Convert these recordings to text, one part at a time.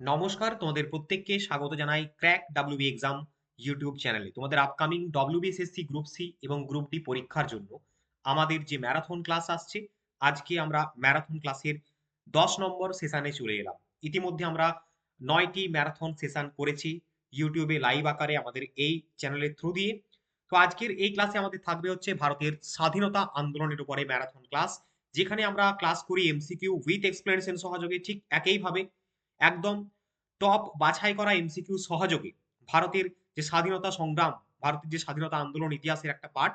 নমস্কার, তোমাদের প্রত্যেককে স্বাগত জানাই ক্র্যাক ডাব্লিউবি এক্সাম ইউটিউব চ্যানেলে। তোমাদের আপকামিং ডব্লিউবিএসএসসি গ্রুপ সি এবং গ্রুপ ডি পরীক্ষার জন্য আমাদের যে ম্যারাথন ক্লাস আসছে, আজকে আমরা ম্যারাথন ক্লাসের 10 নম্বর সেশনে চলে এলাম। ইতিমধ্যে আমরা 9টি ম্যারাথন সেশন করেছি ইউটিউবে লাইভ আকারে আমাদের এই চ্যানেলের থ্রু দিয়ে। তো আজকের এই ক্লাসে আমাদের থাকবে হচ্ছে ভারতের স্বাধীনতা আন্দোলনের উপরে ম্যারাথন ক্লাস, যেখানে আমরা ক্লাস করি এমসিকিউ উইথ এক্সপ্লেনেশন সহযোগে। ঠিক একইভাবে একদম টপ বাছাই করা এমসিকিউ সহযোগে ভারতের যে স্বাধীনতা সংগ্রাম, ভারতের যে স্বাধীনতা আন্দোলন ইতিহাসের একটা পার্ট,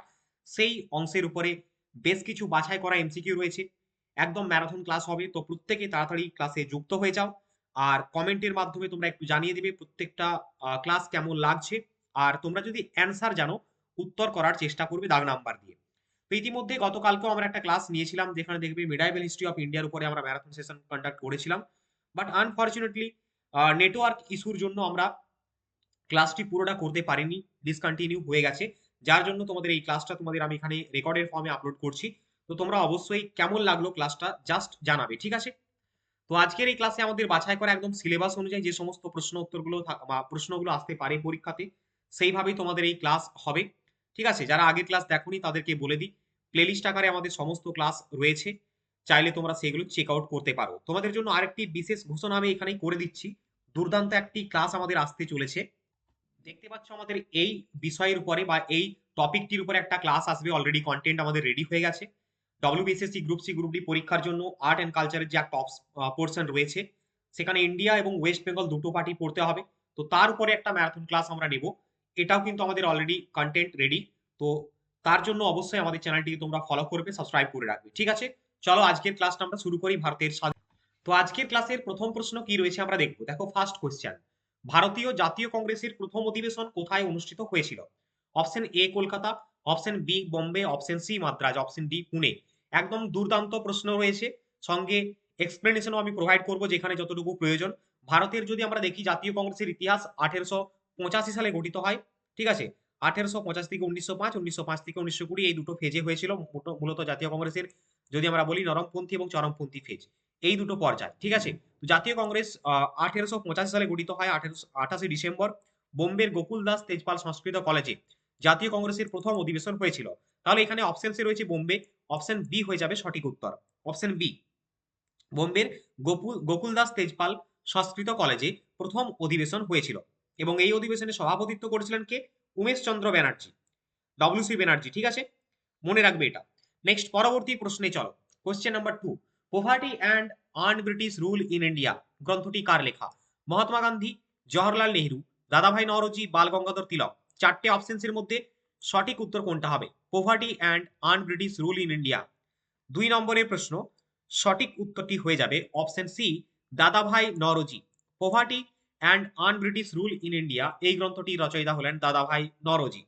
সেই অংশের উপরে বেশ কিছু বাছাই করা এমসিকিউ রয়েছে। একদম ম্যারাথন ক্লাস হবে, তো প্রত্যেকে তাড়াতাড়ি ক্লাসে যুক্ত হয়ে যাও। আর কমেন্টের মাধ্যমে তোমরা একটু জানিয়ে দিবে প্রত্যেকটা ক্লাস কেমন লাগছে। আর তোমরা যদি অ্যান্সার জানো, উত্তর করার চেষ্টা করবে দাগ নাম্বার দিয়ে। তো ইতিমধ্যে গতকালকেও আমরা একটা ক্লাস নিয়েছিলাম, যেখানে দেখবে মিডাইভেল হিস্ট্রি অফ ইন্ডিয়ার উপরে আমরা ম্যারাথন সেশন কন্ডাক্ট করেছিলাম। বাট আনফরচুনেটলি নেটওয়ার্ক ইস্যুর জন্য আমরা ক্লাসটি পুরোটা করতে পারিনি, ডিসকন্টিনিউ হয়ে গেছে। যার জন্য তোমাদের এই ক্লাসটা তোমাদের আমি এখানে রেকর্ডের ফর্মে আপলোড করছি। তো তোমরা অবশ্যই কেমন লাগলো ক্লাসটা জাস্ট জানাবে, ঠিক আছে? তো আজকের এই ক্লাসে আমাদের বাছাই করা একদম সিলেবাস অনুযায়ী যে সমস্ত প্রশ্ন উত্তরগুলো বা প্রশ্নগুলো আসতে পারে পরীক্ষাতে, সেইভাবেই তোমাদের এই ক্লাস হবে। ঠিক আছে? যারা আগের ক্লাস দেখোনি তাদেরকে বলে দিই, প্লেলিস্ট আকারে আমাদের সমস্ত ক্লাস রয়েছে, চাইলে তোমরা সেগুলো চেক আউট করতে পারো। তোমাদের জন্য আরেকটি বিশেষ ঘোষণা আমি এখানেই করে দিচ্ছি। দুর্দান্ত একটি ক্লাস আমাদের আসতে চলেছে। দেখতে পাচ্ছ আমাদের এই বিষয়ের উপরে বা এই টপিকটির উপরে একটা ক্লাস আসবে, অলরেডি কন্টেন্ট আমাদের রেডি হয়ে গেছে। WBSSC group C group D পরীক্ষার জন্য আর্ট অ্যান্ড কালচারের যে একটা পোর্শন রয়েছে, সেখানে ইন্ডিয়া এবং ওয়েস্ট বেঙ্গল দুটো পার্টি পড়তে হবে। তো তার উপরে একটা ম্যারাথন ক্লাস আমরা নেব। এটাও কিন্তু আমাদের অলরেডি কন্টেন্ট রেডি। তো তার জন্য অবশ্যই আমাদের চ্যানেলটিকে তোমরা ফলো করবে, সাবস্ক্রাইব করে রাখবে, ঠিক আছে? চলো আজকের ক্লাসটা আমরা শুরু করি ভারতের। তো আজকের ক্লাসের প্রথম প্রশ্ন কি রয়েছে আমরা দেখবো। দেখো, ফার্স্ট কোয়েশ্চেন, ভারতীয় জাতীয় কংগ্রেসের প্রথম অধিবেশন কোথায় অনুষ্ঠিত হয়েছিল? Option A Kolkata, option B Bombay, option C Madras, option D Pune. একদম দুর্দান্ত প্রশ্ন রয়েছে, সঙ্গে এক্সপ্লেনেশনও আমি প্রোভাইড করব যেখানে যতটুকু প্রয়োজন। ভারতের যদি আমরা দেখি, জাতীয় কংগ্রেসের ইতিহাস 1885 সালে গঠিত হয়, ঠিক আছে? 1850 থেকে 1905, 1905 থেকে 1920 এই দুটো ফেজে হয়েছিল মূলত জাতীয় কংগ্রেসের। যদি আমরা বলি নরমপন্থী এবং চরমপন্থী ফেজ, এই দুটো পর্যায়, ঠিক আছে? তো জাতীয় কংগ্রেস 1885 সালে গঠিত হয় 28 ডিসেম্বর বোম্বের গোকুল দাস তেজপাল সংস্কৃত কলেজে জাতীয় কংগ্রেসের প্রথম অধিবেশন হয়েছিল। তাহলে এখানে অপশনসে রয়েছে বোম্বে, অপশন বি হয়ে যাবে সঠিক উত্তর। অপশন বি, বোম্বের গোকুল দাস তেজপাল সংস্কৃত কলেজে প্রথম অধিবেশন হয়েছিল। এবং এই অধিবেশনে সভাপতিত্ব করেছিলেন কে? উমেশ চন্দ্র ব্যানার্জি, ডব্লিউসি ব্যানার্জি, ঠিক আছে? মনে রাখবে এটা। নেক্সট পরবর্তী প্রশ্নে চলো। Question number 2, poverty and earn British rule in India গ্রন্থটি কার লেখা? মহাত্মা গান্ধী, জওহরলাল নেহরু, দাদাভাই নওরোজি, বাল গঙ্গাধর তিলক। চারটে অপশনসের মধ্যে সঠিক উত্তর কোনটা হবে? Poverty and earn British rule in India. 2 নম্বরের প্রশ্ন, সঠিক উত্তরটি হয়ে যাবে অপশন সি, দাদাভাই Naoroji. Poverty and earn British rule in India এই গ্রন্থটি রচয়িতা হলেন দাদাভাই নওরোজি।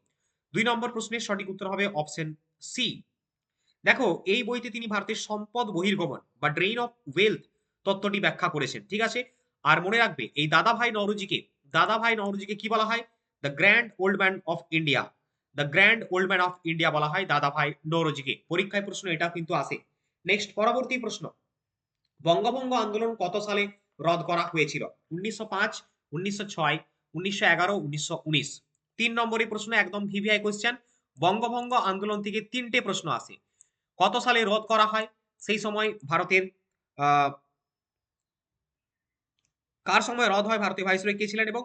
2 নম্বর প্রশ্নের সঠিক উত্তর হবে অপশন সি। দেখো, এই বইতে তিনি ভারতের সম্পদ বহির্গমন বা ড্রেইন অফ ওয়েলথ তত্ত্বটি ব্যাখ্যা করেছেন, ঠিক আছে? আর মনে রাখবে, এই দাদাভাই নওরোজিকে কি বলা হয়? The grand old man of India. The grand old man of India বলা হয় দাদাভাই নওরোজিকে। পরীক্ষায় প্রশ্ন এটা কিন্তু আসে। নেক্সট পরবর্তী প্রশ্ন, বঙ্গভঙ্গ আন্দোলন কত সালে রদ করা হয়েছিল? 1905, 1906, 1911, 1919। 3 নম্বরের প্রশ্ন একদম ভিভিআই কোয়েশ্চেন। বঙ্গভঙ্গ আন্দোলন থেকে 3টে প্রশ্ন আসে। কত সালে রদ করা হয়? সেই সময় ভারতের আহ, কার সময় রদ হয়? ভারতীয় ভাইসরয় কে ছিলেন? এবং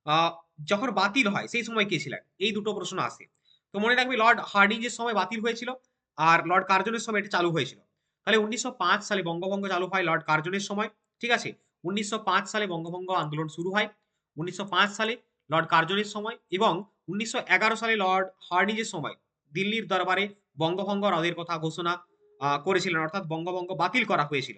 আহ, যখন বাতিল হয় সেই সময় কে ছিলেন? এই দুটো প্রশ্ন আসে। তো মনে রাখবে, লর্ড হার্ডিঞ্জের সময় বাতিল হয়েছিল, আর লর্ড কার্জনের সময় এটা চালু হয়েছিল। তাহলে 1905 সালে বঙ্গভঙ্গ চালু হয় লর্ড কার্জনের সময়, ঠিক আছে? 1905 সালে বঙ্গভঙ্গ আন্দোলন শুরু হয়, 1905 সালে লর্ড কার্জনের সময়, এবং 1911 সালে লর্ড হার্ডিঞ্জের সময় দিল্লির দরবারে বঙ্গভঙ্গ রদের কথা ঘোষণা করেছিলেন, অর্থাৎ বঙ্গভঙ্গ বাতিল করা হয়েছিল।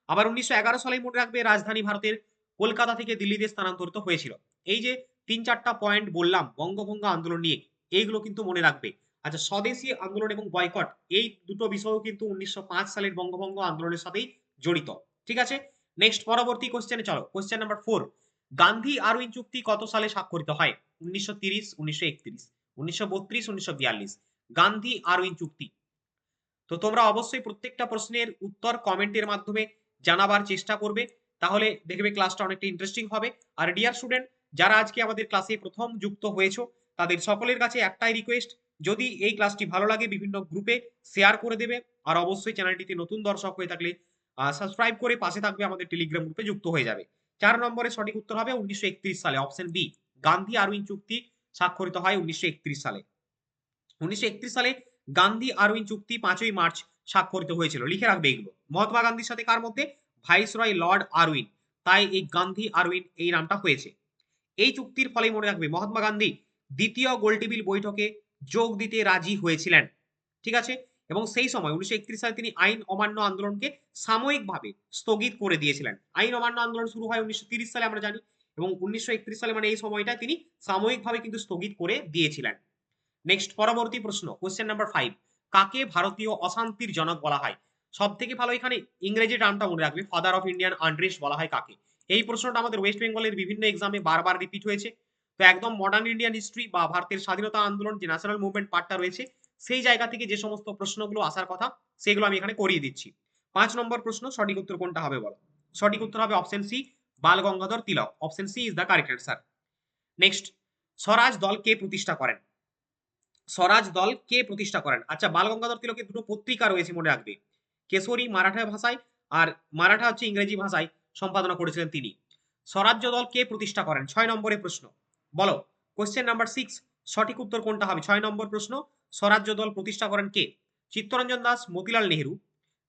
আবার 1911 সালে মনে রাখবে, রাজধানী ভারতের কলকাতা থেকে দিল্লিতে স্থানান্তরিত হয়েছিল। এই যে 3-4টা পয়েন্ট বললাম বঙ্গভঙ্গ আন্দোলন নিয়ে, এইগুলো কিন্তু মনে রাখবে। আচ্ছা, স্বদেশী আন্দোলন এবং বয়কট এই দুটো বিষয়ও কিন্তু 1905 সালের বঙ্গভঙ্গ আন্দোলনের সাথেই জড়িত, ঠিক আছে? নেক্সট পরবর্তী কোশ্চেনে চলো। কোশ্চেন নাম্বার 4, গান্ধী আরউইন চুক্তি কত সালে স্বাক্ষরিত হয়? 1930, 1931, 1932, 1942। গান্ধী আরউইন চুক্তি। তো তোমরা অবশ্যই প্রত্যেকটা প্রশ্নের উত্তর কমেন্টের মাধ্যমে জানাবার চেষ্টা করবে, তাহলে দেখবে ক্লাসটা অনেকটা ইন্টারেস্টিং হবে। আর ডিয়ার স্টুডেন্ট, যারা আজকে আমাদের ক্লাসে প্রথম যুক্ত হয়েছো তাদের সকলের কাছে একটাই রিকোয়েস্ট, যদি এই ক্লাসটি ভালো লাগে বিভিন্ন গ্রুপে শেয়ার করে দেবে। আর অবশ্যই চ্যানেলটিতে নতুন দর্শক হয়ে থাকলে সাবস্ক্রাইব করে পাশে থাকবে, আমাদের টেলিগ্রাম গ্রুপে যুক্ত হয়ে যাবে। 4 নম্বরের সঠিক উত্তর হবে 1931 সালে, অপশন বি। গান্ধী আরউইন চুক্তি স্বাক্ষরিত হয় 1931 সালে। 1931 সালে গান্ধী আরউইন চুক্তি 5ই মার্চ স্বাক্ষরিত হয়েছিল। লিখে রাখবে এগুলো। মহাত্মা গান্ধীর সাথে কার মধ্যে? Viceroy Lord Irwin. তাই এই গান্ধী আরউইন এই নামটা হয়েছে। এই চুক্তির ফলে মনে রাখবে মহাত্মা গান্ধী দ্বিতীয় গোলটেবিল বৈঠকে যোগ দিতে রাজি হয়েছিলেন। ঠিক আছে? এবং সেই সময় 1931 সালে তিনি আইন অমান্য আন্দোলনকে সাময়িকভাবে স্থগিত করে দিয়েছিলেন। আইন অমান্য আন্দোলন শুরু হয় 1930 সালে আমরা জানি, এবং 1931 সালে মানে এই সময়টা তিনি সাময়িকভাবে কিন্তু স্থগিত করে দিয়েছিলেন। নেক্সট পরবর্তী প্রশ্ন, কোশ্চেন নাম্বার 5। কাকে ভারতীয় অশান্তির জনক বলা হয়? সব থেকে ভালো এখানে ইংরেজি টার্মটা মনে রাখবে, ফাদার অফ ইন্ডিয়ান আনরেস্ট বলা হয় কাকে? এই প্রশ্নটা আমাদের ওয়েস্ট বেঙ্গলের বিভিন্ন এক্সামে বারবার রিপিট হয়েছে। তো একদম মডার্ন ইন্ডিয়ান হিস্ট্রি বা ভারতের স্বাধীনতা আন্দোলন যে ন্যাশনাল মুভমেন্ট পার্টটা রয়েছে, সেই জায়গা থেকে যে সমস্ত প্রশ্নগুলো আসার কথা সেগুলো আমি এখানে করিয়ে দিচ্ছি। 5 নম্বর প্রশ্ন, সঠিক উত্তর কোনটা হবে বলো? সঠিক উত্তর হবে option c, Bal Gangadhar Tilak. Option C is the correct answer. Next, Swaraj Dal কে প্রতিষ্ঠা করেন? স্বরাজ দল কে প্রতিষ্ঠা করেন? আচ্ছা, বাল গঙ্গাধর তিলকের দুটো পত্রিকা রয়েছে মনে রাখবে, কেশরী মারাঠা ভাষায়, আর মারাঠা হচ্ছে ইংরেজি ভাষায় সম্পাদনা করেছিলেন তিনি। স্বরাজ্য দল কে প্রতিষ্ঠা করেন? 6 নম্বরের প্রশ্ন বলো। কোশ্চেন নাম্বার 6, সঠিক উত্তর কোনটা হবে? 6 নম্বর প্রশ্ন, স্বরাজ্য দল প্রতিষ্ঠা করেন কে? চিত্তরঞ্জন দাস, মতিলাল নেহেরু,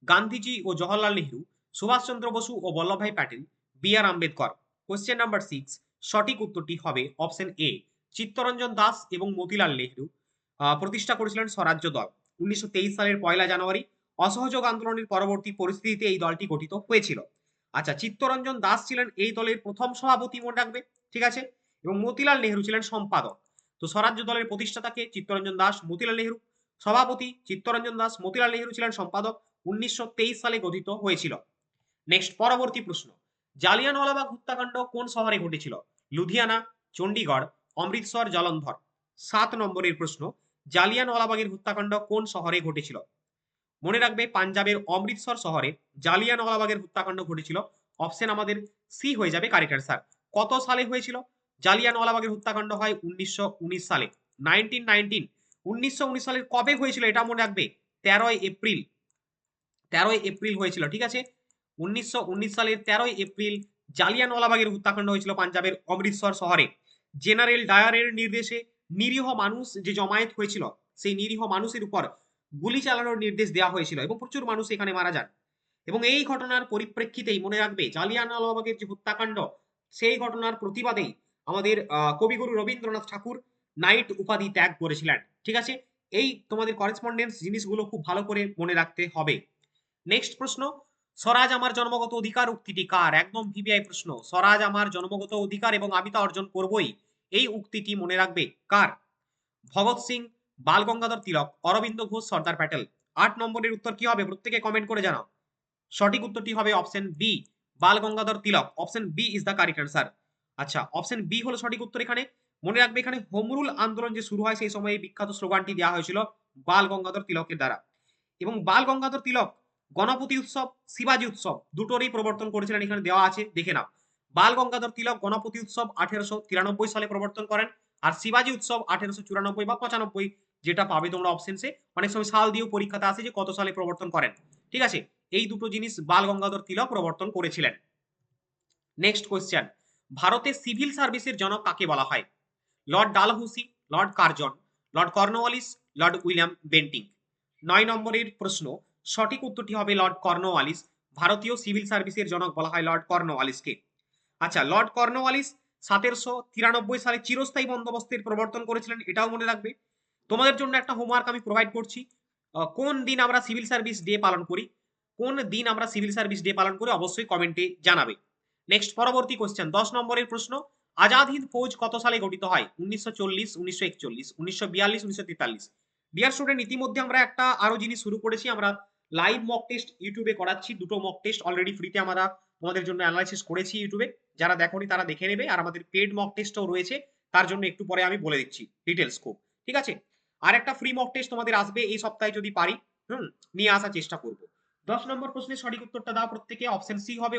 গান্ধীজি ও জওহরলাল নেহেরু, সুভাষচন্দ্র বসু ও Vallabhbhai Patel, B R Ambedkar. Question number 6, সঠিক উত্তরটি হবে অপশন এ, চিত্তরঞ্জন দাস এবং মতিলাল নেহেরু প্রতিষ্ঠা করেছিলেন স্বরাজ্য দল 1923 সালের 1 জানুয়ারি। অসহযোগ আন্দোলনের পরবর্তী পরিস্থিতিতে এই দলটি গঠিত হয়েছিল। আচ্ছা, চিত্তরঞ্জন দাস ছিলেন এই দলের প্রথম সভাপতি মনে রাখবে, ঠিক আছে, এবং মতিলাল নেহেরু ছিলেন সম্পাদক। তো স্বরাজ্য দলের প্রতিষ্ঠাতাকে চিত্তরঞ্জন দাস, মতিলাল নেহেরু, সভাপতি চিত্তরঞ্জন দাস, মতিলাল নেহেরু ছিলেন সম্পাদক। 1923 সালে গঠিত হয়েছিল। নেক্সট পরবর্তী প্রশ্ন, জালিয়ানওয়ালাবাগ হত্যাকাণ্ড কোন শহরে ঘটেছিল? লুধিয়ানা, চণ্ডীগড়, অমৃতসর, জলন্ধর। 7 নম্বরের প্রশ্ন, জালিয়ানওয়ালাবাগের হত্যাকাণ্ড কোন শহরে ঘটেছিল? মনে রাখবে পাঞ্জাবের অমৃতসর শহরে জালিয়ানওয়ালাবাগের হত্যাকাণ্ড ঘটেছিল। অপশন আমাদের সি হয়ে যাবে কারেক্ট অ্যান্সার। কত সালে হয়েছিল? জালিয়ানওয়ালাবাগের হত্যাকাণ্ড হয় 1919 সালে। 1919 1919 সালের কবে হয়েছিল এটা মনে রাখবে? 13 এপ্রিল। 13 এপ্রিল হয়েছিল, ঠিক আছে। 1919 সালের 13 এপ্রিল জালিয়ানওয়ালাবাগের হত্যাকাণ্ড হয়েছিল পাঞ্জাবের অমৃতসর শহরে। জেনারেল ডায়ারের নির্দেশে নিরীহ মানুষ যে জমায়েত হয়েছিল, সেই নিরীহ মানুষের উপর গুলি চালানোর নির্দেশ দেওয়া হয়েছিল এবং প্রচুর মানুষ এখানে মারা যান। এবং এই ঘটনার পরিপ্রেক্ষিতেই মনে রাখবে জালিয়ানওয়ালাবাগের যে হত্যাকাণ্ড, সেই ঘটনার প্রতিবাদেই আমাদের কবিগুরু রবীন্দ্রনাথ ঠাকুর নাইট উপাধি ত্যাগ করেছিলেন, ঠিক আছে। এই তোমাদের করেসপন্ডেন্স জিনিসগুলো খুব ভালো করে মনে রাখতে হবে। নেক্সট প্রশ্ন, স্বরাজ আমার জন্মগত অধিকার উক্তিটি কার? একদম ভিভিআই প্রশ্ন। স্বরাজ আমার জন্মগত অধিকার এবং আমি তা অর্জন করবই, এই উক্তিটি মনে রাখবে কার? ভগৎ সিং, বাল গঙ্গাধর তিলক, অরবিন্দ ঘোষ, সর্দার প্যাটেল। 8 নম্বরের উত্তর কি হবে? প্রত্যেকে কমেন্ট করে জানাও। সঠিক উত্তরটি হবে option B, Bal Gangadhar Tilak. Option B is the correct answer. আচ্ছা, অপশন বি হলো সঠিক উত্তর। এখানে মনে রাখবে এখানে হোম রুল আন্দোলন যে শুরু হয় সেই সময় বিখ্যাত স্লোগানটি দেওয়া হয়েছিল বাল গঙ্গাধর তিলকের দ্বারা। এবং বাল গঙ্গাধর তিলক গণপতি উৎসব, শিবাজী উৎসব দুটোরই প্রবর্তন করেছিলেন, এখানে দেওয়া আছে দেখে নাও। বাল গঙ্গাধর তিলক গণপতি উৎসব 1893 সালে প্রবর্তন করেন, আর শিবাজী উৎসব 1894 বা 95, যেটা পাবে তোমরা অপশনসে। অনেক সময় সাল দিয়েও পরীক্ষাতে আসে যে কত সালে প্রবর্তন করেন, ঠিক আছে। এই দুটো জিনিস বাল গঙ্গাধর তিলক প্রবর্তন করেছিলেন। নেক্সট কোয়েশ্চেন, ভারতের সিভিল সার্ভিসের জনক কাকে বলা হয়? Lord Dalhousie, Lord Curzon, Lord Cornwallis, Lord William Bentinck. 9 নম্বরের প্রশ্ন, সঠিক উত্তরটি হবে লর্ড কর্নওয়ালিস। ভারতীয় সিভিল সার্ভিসের জনক বলা হয় লর্ড কর্নওয়ালিসকে। আচ্ছা, লর্ড কর্নওয়ালিস 1793 সালে চিরস্থায়ী বন্দোবস্তের প্রবর্তন করেছিলেন, এটাও মনে রাখবে। তোমাদের জন্য একটা হোমওয়ার্ক আমি প্রোভাইড করছি, কোন দিন আমরা সিভিল সার্ভিস ডে পালন করি, কোন দিন আমরা সিভিল সার্ভিস ডে পালন করি অবশ্যই কমেন্টে জানাবে। নেক্সট পরবর্তী কোশ্চেন, 10 নম্বরের প্রশ্ন, আজাদ হিন্দ ফৌজ কত সালে গঠিত হয়? 1940, 1941, 1942, 1943। ডিয়ার স্টুডেন্ট, ইতিমধ্যে আমরা একটা আরো জিনিস শুরু করেছি, আমরা লাইভ মক টেস্ট ইউটিউবে করাচ্ছি। দুটো মক টেস্ট অলরেডি ফ্রিতে আমরা তোমাদের জন্য অ্যানালাইসিস করেছি ইউটিউবে, যারা দেখোনি তারা দেখে নেবে। আর আমাদের পেড মক টেস্টও রয়েছে, তার জন্য একটু পরে আমি বলে দিচ্ছি ডিটেলস খুব, ঠিক আছে। আর একটা ফ্রি মক টেস্ট তোমাদের আসবে এই সপ্তাহে, যদি পারি নিয়ে আসার চেষ্টা করব। 10 নম্বর প্রশ্নের সঠিক উত্তরটা দাও প্রত্যেকে। অপশন সি হবে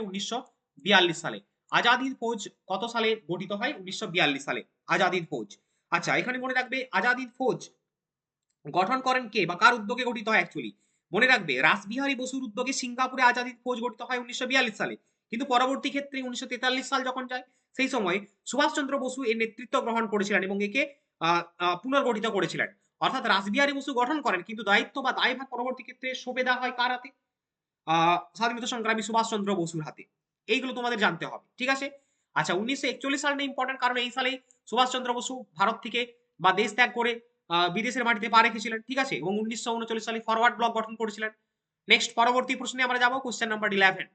42 সালে। আজাদ হিন্দ ফৌজ কত সালে গঠিত হয়? 1942 সালে আজাদ হিন্দ ফৌজ। আচ্ছা, এখানে মনে রাখবে আজাদ হিন্দ ফৌজ গঠন করেন কে বা কার উদ্যোগে গঠিত হয় অ্যাকচুয়ালি? মনে রাখবে রাসবিহারী বসুর উদ্যোগে সিঙ্গাপুরে আজাদ হিন্দ ফৌজ গঠিত হয় 1942 সালে। কিন্তু পরবর্তী ক্ষেত্রে 1943 সাল যখন যায়, সেই সময় সুভাষচন্দ্র বসু এর নেতৃত্ব গ্রহণ করেছিলেন এবং একে পুনর্গঠিত করেছিলেন। অর্থাৎ রাসবিহারী বসু গঠন করেন, কিন্তু দায়িত্ব বা দায়ভার পরবর্তী ক্ষেত্রে সঁপে দেওয়া হয় কার হাতে? স্বাধীনতা সংগ্রামী সুভাষচন্দ্র বসুর হাতে। এইগুলো তোমাদের জানতে হবে, ঠিক আছে? আচ্ছা, 1941 সালটা ইম্পর্টেন্ট, কারণ এই সালেই সুভাষচন্দ্র বসু ভারত থেকে বা দেশ ত্যাগ করে বিদেশের মাটিতে পা রেখেছিলেন, ঠিক আছে? এবং 1939 সালে ফরওয়ার্ড ব্লক গঠন করেছিলেন। নেক্সট পরবর্তী প্রশ্নে আমরা যাব, কোশ্চেন নাম্বার 11।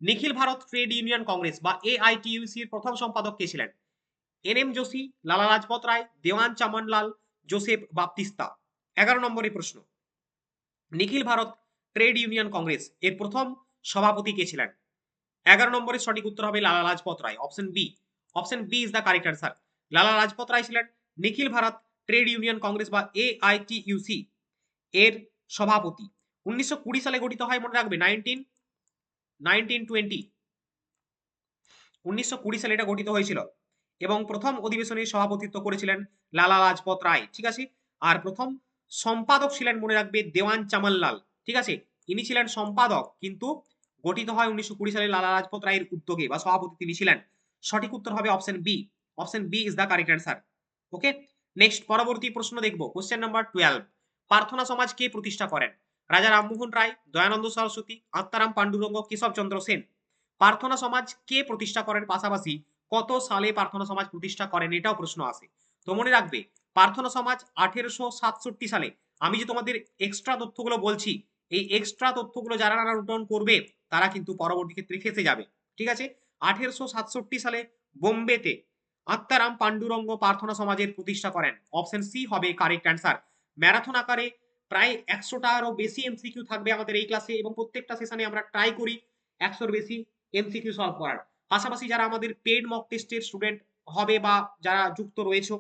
নিখিল ভারত ট্রেড ইউনিয়ন কংগ্রেস বা এআইটিইউসি এর প্রথম সম্পাদক কে ছিলেন? এনএম যোশী, লালা লাজপত রায়, দেওয়ান চামনলাল, জোসেফ বাপ্তিস্তা। 11 নম্বরের প্রশ্ন, নিখিল ভারত ট্রেড ইউনিয়ন কংগ্রেস এর প্রথম সভাপতি কে ছিলেন? 11 নম্বরের সঠিক উত্তর হবে Lala Lajpat Rai, option B. Option B is the correct answer. Lala Lajpat Rai ছিলেন Nikhil Bharat trade union Congress বা এআইটিইউসি এর সভাপতি। 1920 সালে গঠিত হয়, মনে রাখবে 1920 1920 সালে এটা গঠিত হয়েছিল এবং প্রথম অধিবেশনে সভাপতিত্ব করেছিলেন লালা লাজপত রায়, ঠিক আছে? আর প্রথম সম্পাদক ছিলেন, মনে রাখবে, দেওয়ান চামানলাল, ঠিক আছে? ইনি ছিলেন সম্পাদক, কিন্তু গঠিত হয় 1920 সালে লালা লাজপত রায়ের উদ্যোগে বা সভাপতি তিনি ছিলেন। সঠিক উত্তর হবে option B. Option B is the correct answer. Okay, next পরবর্তী প্রশ্ন দেখবো, কোশ্চেন নাম্বার 12। প্রার্থনা সমাজ কে প্রতিষ্ঠা করেন? রাজা রামমোহন রায়, দয়ানন্দ সরস্বতী, আত্মারাম পাণ্ডুরঙ্গ, কেশবচন্দ্র সেন। প্রার্থনা সমাজ কে প্রতিষ্ঠা করেন, পাশাপাশি কত সালে প্রার্থনা সমাজ প্রতিষ্ঠা করেন, এটাও প্রশ্ন আসে। তো মনে রাখবে প্রার্থনা সমাজ 1867 সালে। আমি যে তোমাদের এক্সট্রা তথ্যগুলো বলছি, এই এক্সট্রা তথ্যগুলো যারা নোট ডাউন করবে তারা কিন্তু পরবর্তী ক্ষেত্রে ফেঁসে যাবে, ঠিক আছে? 1867 সালে বোম্বেতে আত্মারাম পাণ্ডুরঙ্গ প্রার্থনা সমাজের প্রতিষ্ঠা করেন। অপশন সি হবে কারেক্ট অ্যান্সার। ম্যারাথন আকারে প্রায় 100টারও বেশি এমসিকিউ থাকবে আমাদের এই ক্লাসে, এবং প্রত্যেকটা সেশনে আমরা ট্রাই করি 100-র বেশি এমসিকিউ সলভ করার। পাশাপাশি যারা আমাদের পেড মক টেস্টের স্টুডেন্ট হবে বা যারা যুক্ত রয়েছে,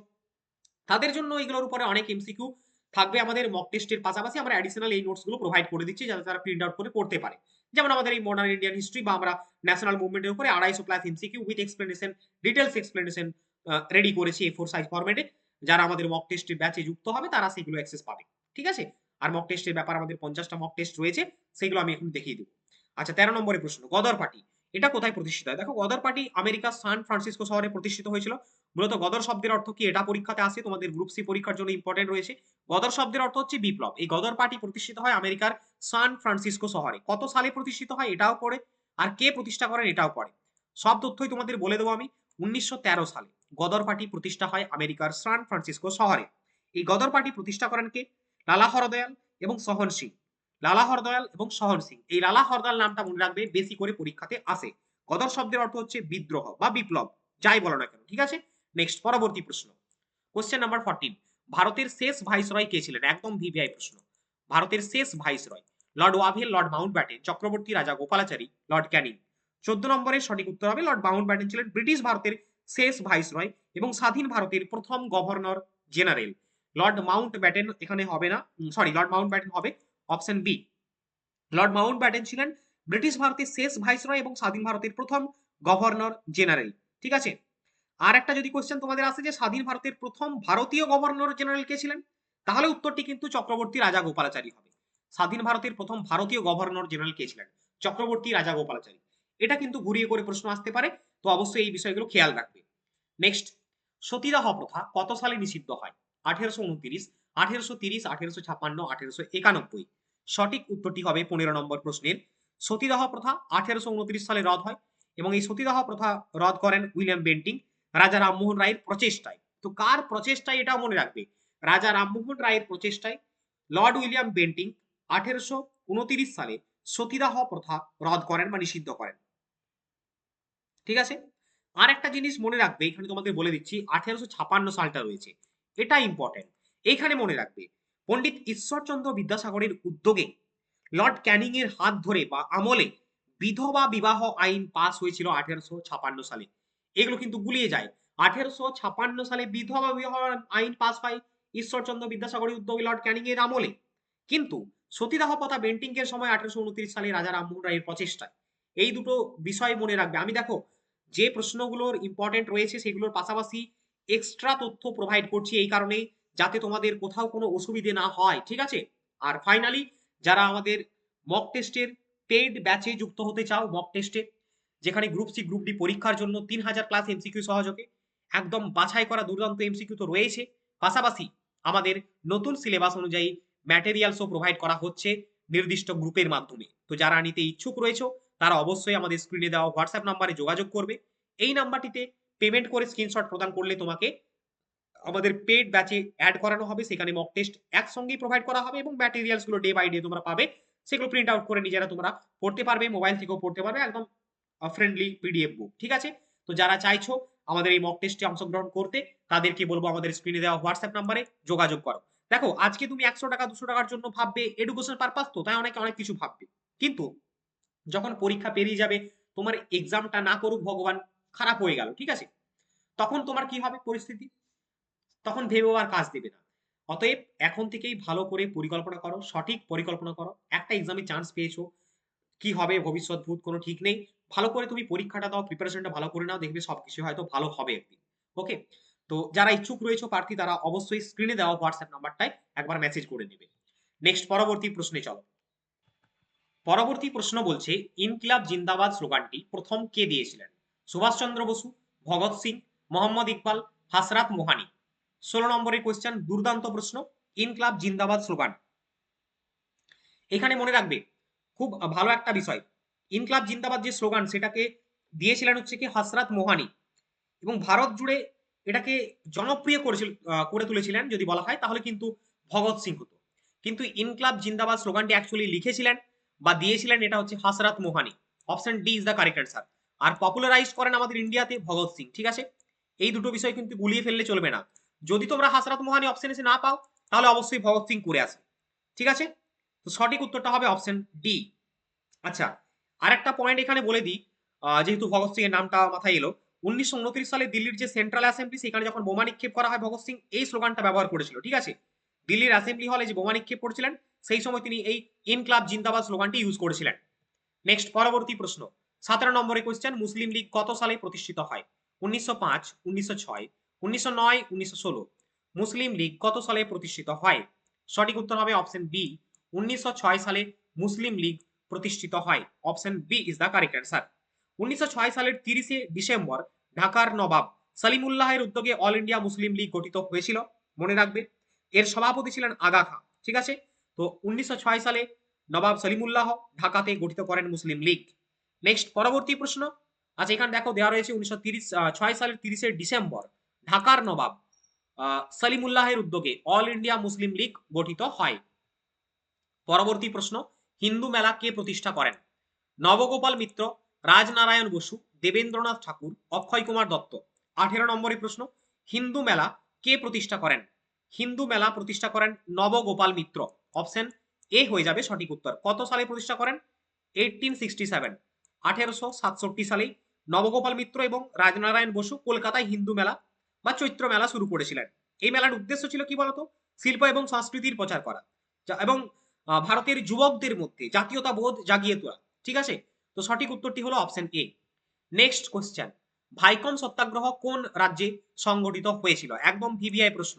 তাদের জন্য এগুলোর উপরে অনেক এমসিকিউ থাকবে। আমাদের মক টেস্টের পাশাপাশি আমরা অ্যাডিশনাল এই নোটসগুলো প্রোভাইড করে দিচ্ছি, যাতে তারা প্রিন্ট আউট করে পড়তে পারে। যেমন আমাদের এই মডার্ন ইন্ডিয়ান হিস্ট্রি বা আমরা ন্যাশনাল মুভমেন্টের উপরে 250 plus MCQ with explanation, details explanation ready করেছি A4 সাইজ ফরম্যাটে। যারা আমাদের মক টেস্টের ব্যাচে যুক্ত হবে তারা সেগুলো অ্যাক্সেস পাবে, ঠিক আছে? আর মক টেস্টের ব্যাপার আমাদের 50টা মক টেস্ট রয়েছে, সেগুলো আমি এখন দেখিয়ে দেবো। আচ্ছা, 13 নম্বরের প্রশ্ন, গদর পার্টি এটা কোথায় প্রতিষ্ঠিত হয়? দেখো, গদর পার্টি আমেরিকার সান ফ্রান্সিসকো শহরে প্রতিষ্ঠিত হয়েছিল। মূলত গদর শব্দের অর্থ কি, এটা পরীক্ষাতে আসে, তোমাদের গ্রুপ সি পরীক্ষার জন্য ইম্পর্টেন্ট রয়েছে। গদর শব্দের অর্থ হচ্ছে বিপ্লব। এই গদর পার্টি প্রতিষ্ঠিত হয় আমেরিকার সান ফ্রান্সিসকো শহরে। কত সালে প্রতিষ্ঠিত হয় এটাও পড়ে, আর কে প্রতিষ্ঠা করেন এটাও পড়ে। সব তথ্যই তোমাদের বলে দেবো আমি। 1913 সালে গদর পার্টি প্রতিষ্ঠা হয় আমেরিকার সান ফ্রান্সিসকো শহরে। এই গদর পার্টি প্রতিষ্ঠা করেন কে? লালা হরদয়াল এবং সহন সিং। লালা হরদয়াল এবং সহন সিং। এই লালা হরদয়াল নামটা মনে রাখবে, বেশি করে পরীক্ষাতে আসে। গদর শব্দের অর্থ হচ্ছে বিদ্রোহ বা বিপ্লব, যাই বলো না কেন, ঠিক আছে? নেক্সট পরবর্তী প্রশ্ন, কোশ্চেন নাম্বার 14। ভারতের শেষ ভাইসরয় কে ছিলেন? একদম ভিভিআই প্রশ্ন। ভারতের শেষ viceroy Lord Wavell, Lord Mountbatten, Chakraborty রাজা গোপালাচারী, লর্ড ক্যানিং। 14 নম্বরের সঠিক উত্তর হবে লর্ড মাউন্টব্যাটেন ছিলেন ব্রিটিশ ভারতের শেষ ভাইসরয় এবং স্বাধীন ভারতের প্রথম গভর্নর জেনারেল। লর্ড মাউন্টব্যাটেন এখানে হবে না, সরি, লর্ড মাউন্টব্যাটেন হবে অপশন বি। লর্ড মাউন্টব্যাটেন ছিলেন ব্রিটিশ ভারতের শেষ ভাইসরয় এবং স্বাধীন ভারতের প্রথম গভর্নর জেনারেল, ঠিক আছে? আর একটা যদি কোশ্চেন তোমাদের আসে যে স্বাধীন ভারতের প্রথম ভারতীয় গভর্নর জেনারেল কে ছিলেন, তাহলে উত্তরটি কিন্তু চক্রবর্তী রাজা গোপালাচারী হবে। স্বাধীন ভারতের প্রথম ভারতীয় গভর্নর জেনারেল কে ছিলেন? চক্রবর্তী রাজা গোপালাচারী। এটা কিন্তু ঘুরিয়ে করে প্রশ্ন আসতে পারে, তো অবশ্যই এই বিষয়গুলো খেয়াল রাখবে। নেক্সট, সতীদাহ প্রথা কত সালে নিষিদ্ধ হয়? 1829, 1830, 1856, 1891। সঠিক উত্তরটি হবে 15 নম্বর প্রশ্নের। সতীদাহ প্রথা 1829 সালে রদ হয় এবং এই সতীদাহ প্রথা রদ করেন উইলিয়াম বেন্টিং রাজা রামমোহন রায়ের প্রচেষ্টায়। তো কার প্রচেষ্টায় এটাও মনে রাখবে, রাজা রামমোহন রায়ের প্রচেষ্টায় লর্ড উইলিয়াম বেন্টিং 1829 সালে সতীদাহ প্রথা রদ করেন বা নিষিদ্ধ করেন, ঠিক আছে? আর একটা জিনিস মনে রাখবে, এখানে তোমাদের বলে দিচ্ছি, 1856 সালটা রয়েছে, এটা ইম্পর্টেন্ট। এইখানে মনে রাখবে পণ্ডিত ঈশ্বরচন্দ্র বিদ্যাসাগরের উদ্যোগে লর্ড ক্যানিং এর হাত ধরে বা আমলে বিধবা বিবাহ আইন পাস হয়েছিল 1856 সালে। এগুলো কিন্তু গুলিয়ে যায়। 1856 সালে বিধবা বিবাহ আইন পাস হয় ঈশ্বরচন্দ্র বিদ্যাসাগরের উদ্যোগে লর্ড ক্যানিং এর আমলে, কিন্তু সতীদাহ প্রথা বেন্টিং এর সময় 1829 সালে রাজা রামমোহন রায়ের প্রচেষ্টায়। এই দুটো বিষয় মনে রাখবে। আমি দেখো যে প্রশ্নগুলোর ইম্পর্টেন্ট রয়েছে সেগুলোর পাশাপাশি এক্সট্রা তথ্য প্রোভাইড করছি এই কারণেই, যাতে তোমাদের কোথাও কোনো অসুবিধে না হয়, ঠিক আছে? আর ফাইনালি যারা আমাদের মক টেস্টের পেইড ব্যাচে যুক্ত হতে চাও, মক টেস্টে যেখানে গ্রুপ সি গ্রুপ ডি পরীক্ষার জন্য 3000 ক্লাস এমসিকিউ সহযোগে একদম বাছাই করা দুর্দান্ত এমসিকিউ তো রয়েছে, পাশাপাশি আমাদের নতুন সিলেবাস অনুযায়ী ম্যাটেরিয়ালসও প্রোভাইড করা হচ্ছে নির্দিষ্ট গ্রুপের মাধ্যমে। তো যারা নিতে ইচ্ছুক রয়েছে তারা অবশ্যই আমাদের স্ক্রিনে দেওয়া হোয়াটসঅ্যাপ নাম্বারে যোগাযোগ করবে। এই নাম্বারটিতে পেমেন্ট করে স্ক্রিনশট প্রদান করলে তোমাকে আমাদের পেড ব্যাচে অ্যাড করানো হবে। সেখানে মক টেস্ট একসঙ্গেই প্রোভাইড করা হবে এবং ম্যাটেরিয়ালস গুলো ডে বাই ডে তোমরা পাবে। সেগুলো প্রিন্ট আউট করে নিজেরা তোমরা পড়তে পারবে, মোবাইল থেকেও পড়তে পারবে, একদম ফ্রেন্ডলি পিডিএফ বুক, ঠিক আছে? তো যারা চাইছো আমাদের এই মক টেস্টে অংশগ্রহণ করতে, তাদেরকে বলবো আমাদের স্ক্রিনে দেওয়া হোয়াটসঅ্যাপ নাম্বারে যোগাযোগ করো। দেখো আজকে তুমি 100 টাকা 200 টাকার জন্য ভাববে এডুকেশন পারপাস, তো তাই অনেকে অনেক কিছু ভাববে, কিন্তু যখন পরীক্ষা পেরিয়ে যাবে, তোমার এক্সামটা না করুক ভগবান, খারাপ হয়ে গেল, ঠিক আছে, তখন তোমার কি হবে পরিস্থিতি? তখন ভেবেও আর কাজ দেবে না। অতএব এখন থেকেই ভালো করে পরিকল্পনা করো, সঠিক পরিকল্পনা করো। একটা এক্সামে চান্স পেয়েছো, কি হবে ভবিষ্যৎ ভূত কোনো ঠিক নেই। ভালো করে তুমি পরীক্ষাটা দাও, প্রিপারেশনটা ভালো করে নাও, দেখবে সবকিছু হয়তো ভালো হবে একদিন। ওকে? তো যারা ইচ্ছুক রয়েছে প্রার্থী, তারা অবশ্যই স্ক্রিনে দেওয়া হোয়াটসঅ্যাপ নাম্বারটায় একবার মেসেজ করে নেবে। নেক্সট পরবর্তী প্রশ্নে চলো। পরবর্তী প্রশ্ন বলছে, ইনকিলাব জিন্দাবাদ স্লোগানটি প্রথম কে দিয়েছিলেন? সুভাষচন্দ্র বসু, ভগৎ সিং, মোহাম্মদ ইকবাল, হাসরাত মোহানি। 16 নম্বরের কোয়েশ্চেন, দুর্দান্ত প্রশ্ন। ইনকিলাব জিন্দাবাদ স্লোগান, এখানে মনে রাখবে খুব ভালো একটা বিষয়, ইনকিলাব জিন্দাবাদ যে স্লোগান সেটাকে দিয়েছিলেন হচ্ছে কি হাসরাত মোহানি, এবং ভারত জুড়ে এটাকে জনপ্রিয় করে তুলেছিলেন যদি বলা হয় তাহলে কিন্তু ভগৎ সিং হতো। কিন্তু ইনকিলাব জিন্দাবাদ স্লোগানটি অ্যাকচুয়ালি লিখেছিলেন বা দিয়েছিলেন এটা হচ্ছে Hasrat Mohani. Option D is the correct answer. আর পপুলারাইজ করেন আমাদের ইন্ডিয়াতে ভগৎ সিং, ঠিক আছে? এই দুটো বিষয় কিন্তু গুলিয়ে ফেললে চলবে না। যদি তোমরা হাসরাত মোহানি অপশন এসে না পাও, তাহলে অবশ্যই ভগৎ সিং করে আসে, ঠিক আছে? তো সঠিক উত্তরটা হবে অপশন ডি। আচ্ছা, আরেকটা পয়েন্ট এখানে বলে দিই, যেহেতু ভগৎ সিং এর নামটা মাথায় এলো, 1929 সালে দিল্লির যে সেন্ট্রাল অ্যাসেম্বলি, সেখানে যখন বোমা নিক্ষেপ করা হয়, ভগৎ সিং এই স্লোগানটা ব্যবহার করেছিল, ঠিক আছে? দিল্লির অ্যাসেম্বলি হলে যে বোমা নিক্ষেপ করেছিলেন, সেই সময় তিনি এই ইনকিলাব জিন্দাবাদ স্লোগানটি ইউজ করেছিলেন। নেক্সট পরবর্তী প্রশ্ন, 17 নম্বরের কোয়েশ্চেন, মুসলিম লীগ কত সালে প্রতিষ্ঠিত হয়? 1905, 1906, 1909, 1916। মুসলিম লীগ কত সালে প্রতিষ্ঠিত হয়? সঠিক উত্তর হবে অপশন বি, 1906 সালে মুসলিম লীগ প্রতিষ্ঠিত হয়। Option B is the correct answer. 1906 সালের 30শে ডিসেম্বর ঢাকার নবাব সালিমুল্লাহের উদ্যোগে অল ইন্ডিয়া মুসলিম লীগ গঠিত হয়েছিল, মনে রাখবে। এর সভাপতি ছিলেন আগা খাঁ, ঠিক আছে? তো 1906 সালে নবাব সলিমুল্লাহ ঢাকাতে গঠিত করেন মুসলিম লীগ। নেক্সট পরবর্তী প্রশ্ন, আচ্ছা এখানে দেখো দেওয়া রয়েছে 1906 সালের 30শে ডিসেম্বর ঢাকার নবাব সলিমুল্লাহের উদ্যোগে অল ইন্ডিয়া মুসলিম লীগ গঠিত হয়। পরবর্তী প্রশ্ন, হিন্দু মেলা কে প্রতিষ্ঠা করেন? নবগোপাল মিত্র, রাজনারায়ণ বসু, দেবেন্দ্রনাথ ঠাকুর, অক্ষয় কুমার দত্ত। 18 নম্বরের প্রশ্ন, হিন্দু মেলা কে প্রতিষ্ঠা করেন? হিন্দু মেলা প্রতিষ্ঠা করেন নবগোপাল মিত্র। অপশন এ হয়ে যাবে সঠিক উত্তর। কত সালে প্রতিষ্ঠা করেন? 1867, 1867 সালেই নবগোপাল মিত্র এবং রাজনারায়ণ বসু কলকাতায় হিন্দু মেলা বা চৈত্র মেলা শুরু করেছিলেন। এই মেলার উদ্দেশ্য ছিল কি বলতো? শিল্প এবং সংস্কৃতির প্রচার করা এবং ভারতের যুবকদের মধ্যে জাতীয়তাবোধ জাগিয়ে তোলা, ঠিক আছে? তো সঠিক উত্তরটি হলো option a. Next question, Vaikom Satyagraha কোন রাজ্যে সংগঠিত হয়েছিল? একদম ভিভিআই প্রশ্ন।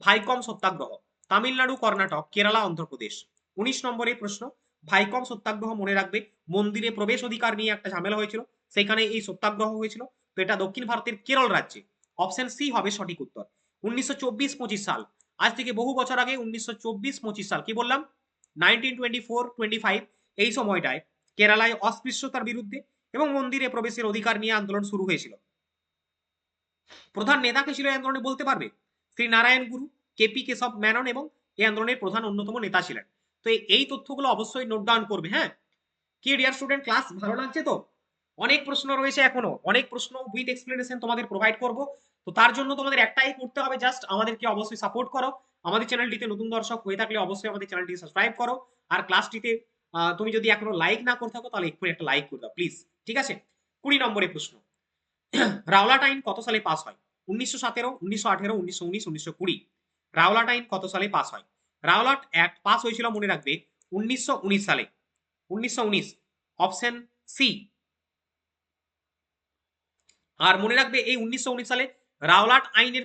ভাইকম সত্যাগ্রহ তামিলনাড়ু, কর্ণাটক, কেরালা, অন্ধ্রপ্রদেশ। 19 নম্বরের প্রশ্ন, ভাইকম সত্যাগ্রহ মনে রাখবে মন্দিরে প্রবেশ অধিকার নিয়ে একটা ঝামেলা হয়েছিল, সেখানে এই সত্যাগ্রহ হয়েছিল। তো এটা দক্ষিণ ভারতের কেরল রাজ্যে। অপশন সি হবে সঠিক উত্তর। 1924-25 সাল, আজ থেকে বহু বছর আগে 1924-25 সাল, কি বললাম 1924-25, এই সময়টায় কেরালায় অস্পৃশ্যতার বিরুদ্ধে এবং মন্দিরে প্রবেশের অধিকার নিয়ে আন্দোলন শুরু হয়েছিল। প্রধান নেতা কে ছিল এই আন্দোলনে বলতে পারবে? শ্রী নারায়ণ গুরু, কেপি কেশব মেনন এবং এই আন্দোলনের প্রধান অন্যতম নেতা ছিলেন। তো এই তথ্যগুলো অবশ্যই নোট ডাউন করবে। হ্যাঁ, কি ডিয়ার স্টুডেন্ট, ক্লাস ভালো লাগছে তো? অনেক প্রশ্ন রয়েছে, এখনো অনেক প্রশ্ন উইথ এক্সপ্লেনেশন তোমাদের প্রোভাইড করব। তো তার জন্য তোমাদের একটাই করতে হবে, জাস্ট আমাদেরকে অবশ্যই সাপোর্ট করো। আমাদের চ্যানেলটিতে নতুন দর্শক হয়ে থাকলে অবশ্যই আমাদের চ্যানেলটি সাবস্ক্রাইব করো। আর ক্লাসটিতে তুমি যদি এখনো লাইক না করে থাকো তাহলে এক্ষুনি একটা লাইক করে দাও প্লিজ, ঠিক আছে? 20 নম্বরের প্রশ্ন, রাওলাট আইন কত সালে পাস হয়? 1917, 1918, 1919, 1920। রাওলাট আইন কত সালে পাস হয়? রাওলাট অ্যাক্ট পাস হয়েছিল মনে রাখবে 1919 সালে। 1919, অপশন সি। আর মনে রাখবে এই 1919 সালে রাওলাট আইনের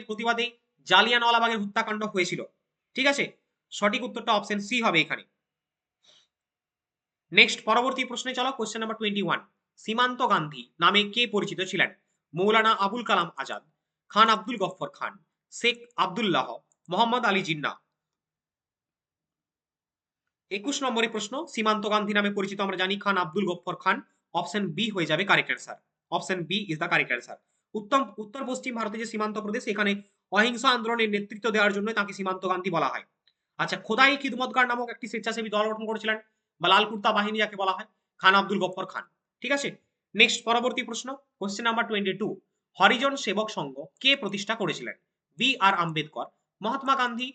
প্রতিবাদেই জালিয়ানওয়ালাবাগের হত্যাকাণ্ড হয়েছিল। ঠিক আছে, সঠিক উত্তরটা অপশন সি হবে এখানে। নেক্সট পরবর্তী প্রশ্নে চলো, কোশ্চেন নাম্বার 21। সীমান্ত গান্ধী নামে কে পরিচিত ছিলেন? মৌলানা আবুল কালাম আজাদ, খান আব্দুল গফফর খান, শেখ আব্দুল্লাহ, মোহাম্মদ আলী জিন্না। 21 নম্বরের প্রশ্ন, সীমান্ত গান্ধী নামে পরিচিত আমরা জানি খান আব্দুল গফফর খান। অপশন বি হয়ে যাবে correct answer. Option B is the correct answer. উত্তর পশ্চিম ভারতের যে সীমান্ত প্রদেশ, এখানে অহিংস আন্দোলনের নেতৃত্ব দেওয়ার জন্য তাকে সীমান্ত গান্ধী বলা হয়। আচ্ছা, খোদাই খিদমতগার নামক একটি স্বেচ্ছাসেবী দল গঠন করেছিলেন, বা লাল কুর্তা বাহিনী যাকে বলা হয়, খান আব্দুল গফফর খান। ঠিক আছে, নেক্সট পরবর্তী প্রশ্ন, কোশ্চেন নাম্বার 22। হরিজন সেবক সংঘ কে প্রতিষ্ঠা করেছিলেন? বি আর আম্বেদকর, মহাত্মা গান্ধী,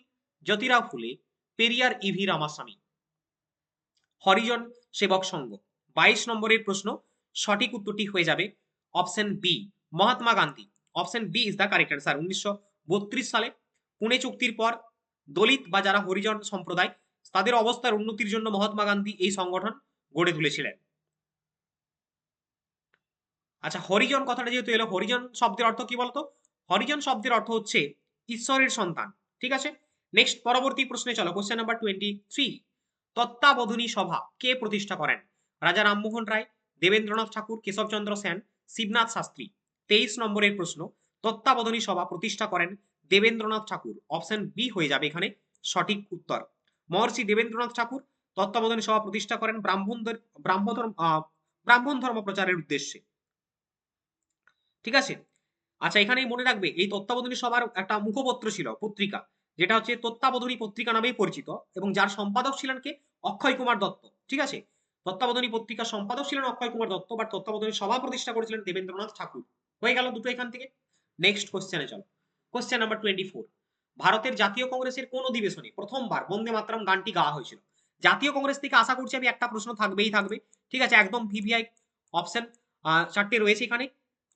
জ্যোতিরাও ফুলে, পেরিয়ার ইভি রামাস্বামী। হরিজন সেবক সংঘ 22 নম্বরের প্রশ্ন, সঠিক উত্তরটি হয়ে যাবে option B, Mahatma Gandhi. Option B is the correct answer. 1932 সালে পুনে চুক্তির পর দলিত বা যারা হরিজন সম্প্রদায়, তাদের অবস্থার উন্নতির জন্য মহাত্মা গান্ধী এই সংগঠন গড়ে তুলেছিলেন। আচ্ছা, হরিজন কথাটা যেহেতু এলো, হরিজন শব্দের অর্থ কি বলতো? হরিজন শব্দের অর্থ হচ্ছে ঈশ্বরের সন্তান। ঠিক আছে, নেক্সট পরবর্তী প্রশ্নে চলো, কোশ্চেন নাম্বার 23। তত্ত্বাবধানী সভা কে প্রতিষ্ঠা করেন? রাজা রামমোহন রায়, দেবেন্দ্রনাথ ঠাকুর, কেশবচন্দ্র সেন, শিবনাথ শাস্ত্রী। 23 নম্বরের প্রশ্ন, তত্ত্বাবধানী সভা প্রতিষ্ঠা করেন দেবেন্দ্রনাথ ঠাকুর। অপশন বি হয়ে যাবে এখানে সঠিক উত্তর। মহর্ষি দেবেন্দ্রনাথ ঠাকুর তত্ত্বাবধানী সভা প্রতিষ্ঠা করেন ব্রাহ্মণ ধর্ম প্রচারের উদ্দেশ্যে। ঠিক আছে, আচ্ছা এখানেই মনে রাখবে এই তত্ত্বাবধানী সভার একটা মুখপত্র ছিল, পত্রিকা, যেটা হচ্ছে তত্ত্বাবধানী পত্রিকা নামেই পরিচিত, এবং যার সম্পাদক ছিলেন কে? অক্ষয় কুমার দত্ত। ঠিক আছে, তত্ত্বাবধানী পত্রিকার সম্পাদক ছিলেন অক্ষয় কুমার দত্ত, বাট তত্ত্বাবধানী সভা প্রতিষ্ঠা করেছিলেন দেবেন্দ্রনাথ ঠাকুর। হয়ে গেল দুটো এখান থেকে। নেক্সট কোশ্চেনে চলো, কোশ্চেন নাম্বার 24। ভারতের জাতীয় কংগ্রেসের কোন অধিবেশনে প্রথমবার বন্দে মাতরম গানটি গাওয়া হয়েছিল? জাতীয় কংগ্রেস থেকে আশা করছি আমি একটা প্রশ্ন থাকবেই থাকবে। ঠিক আছে, একদম ভিভিআই অপশন 4টে রয়েছে এখানে।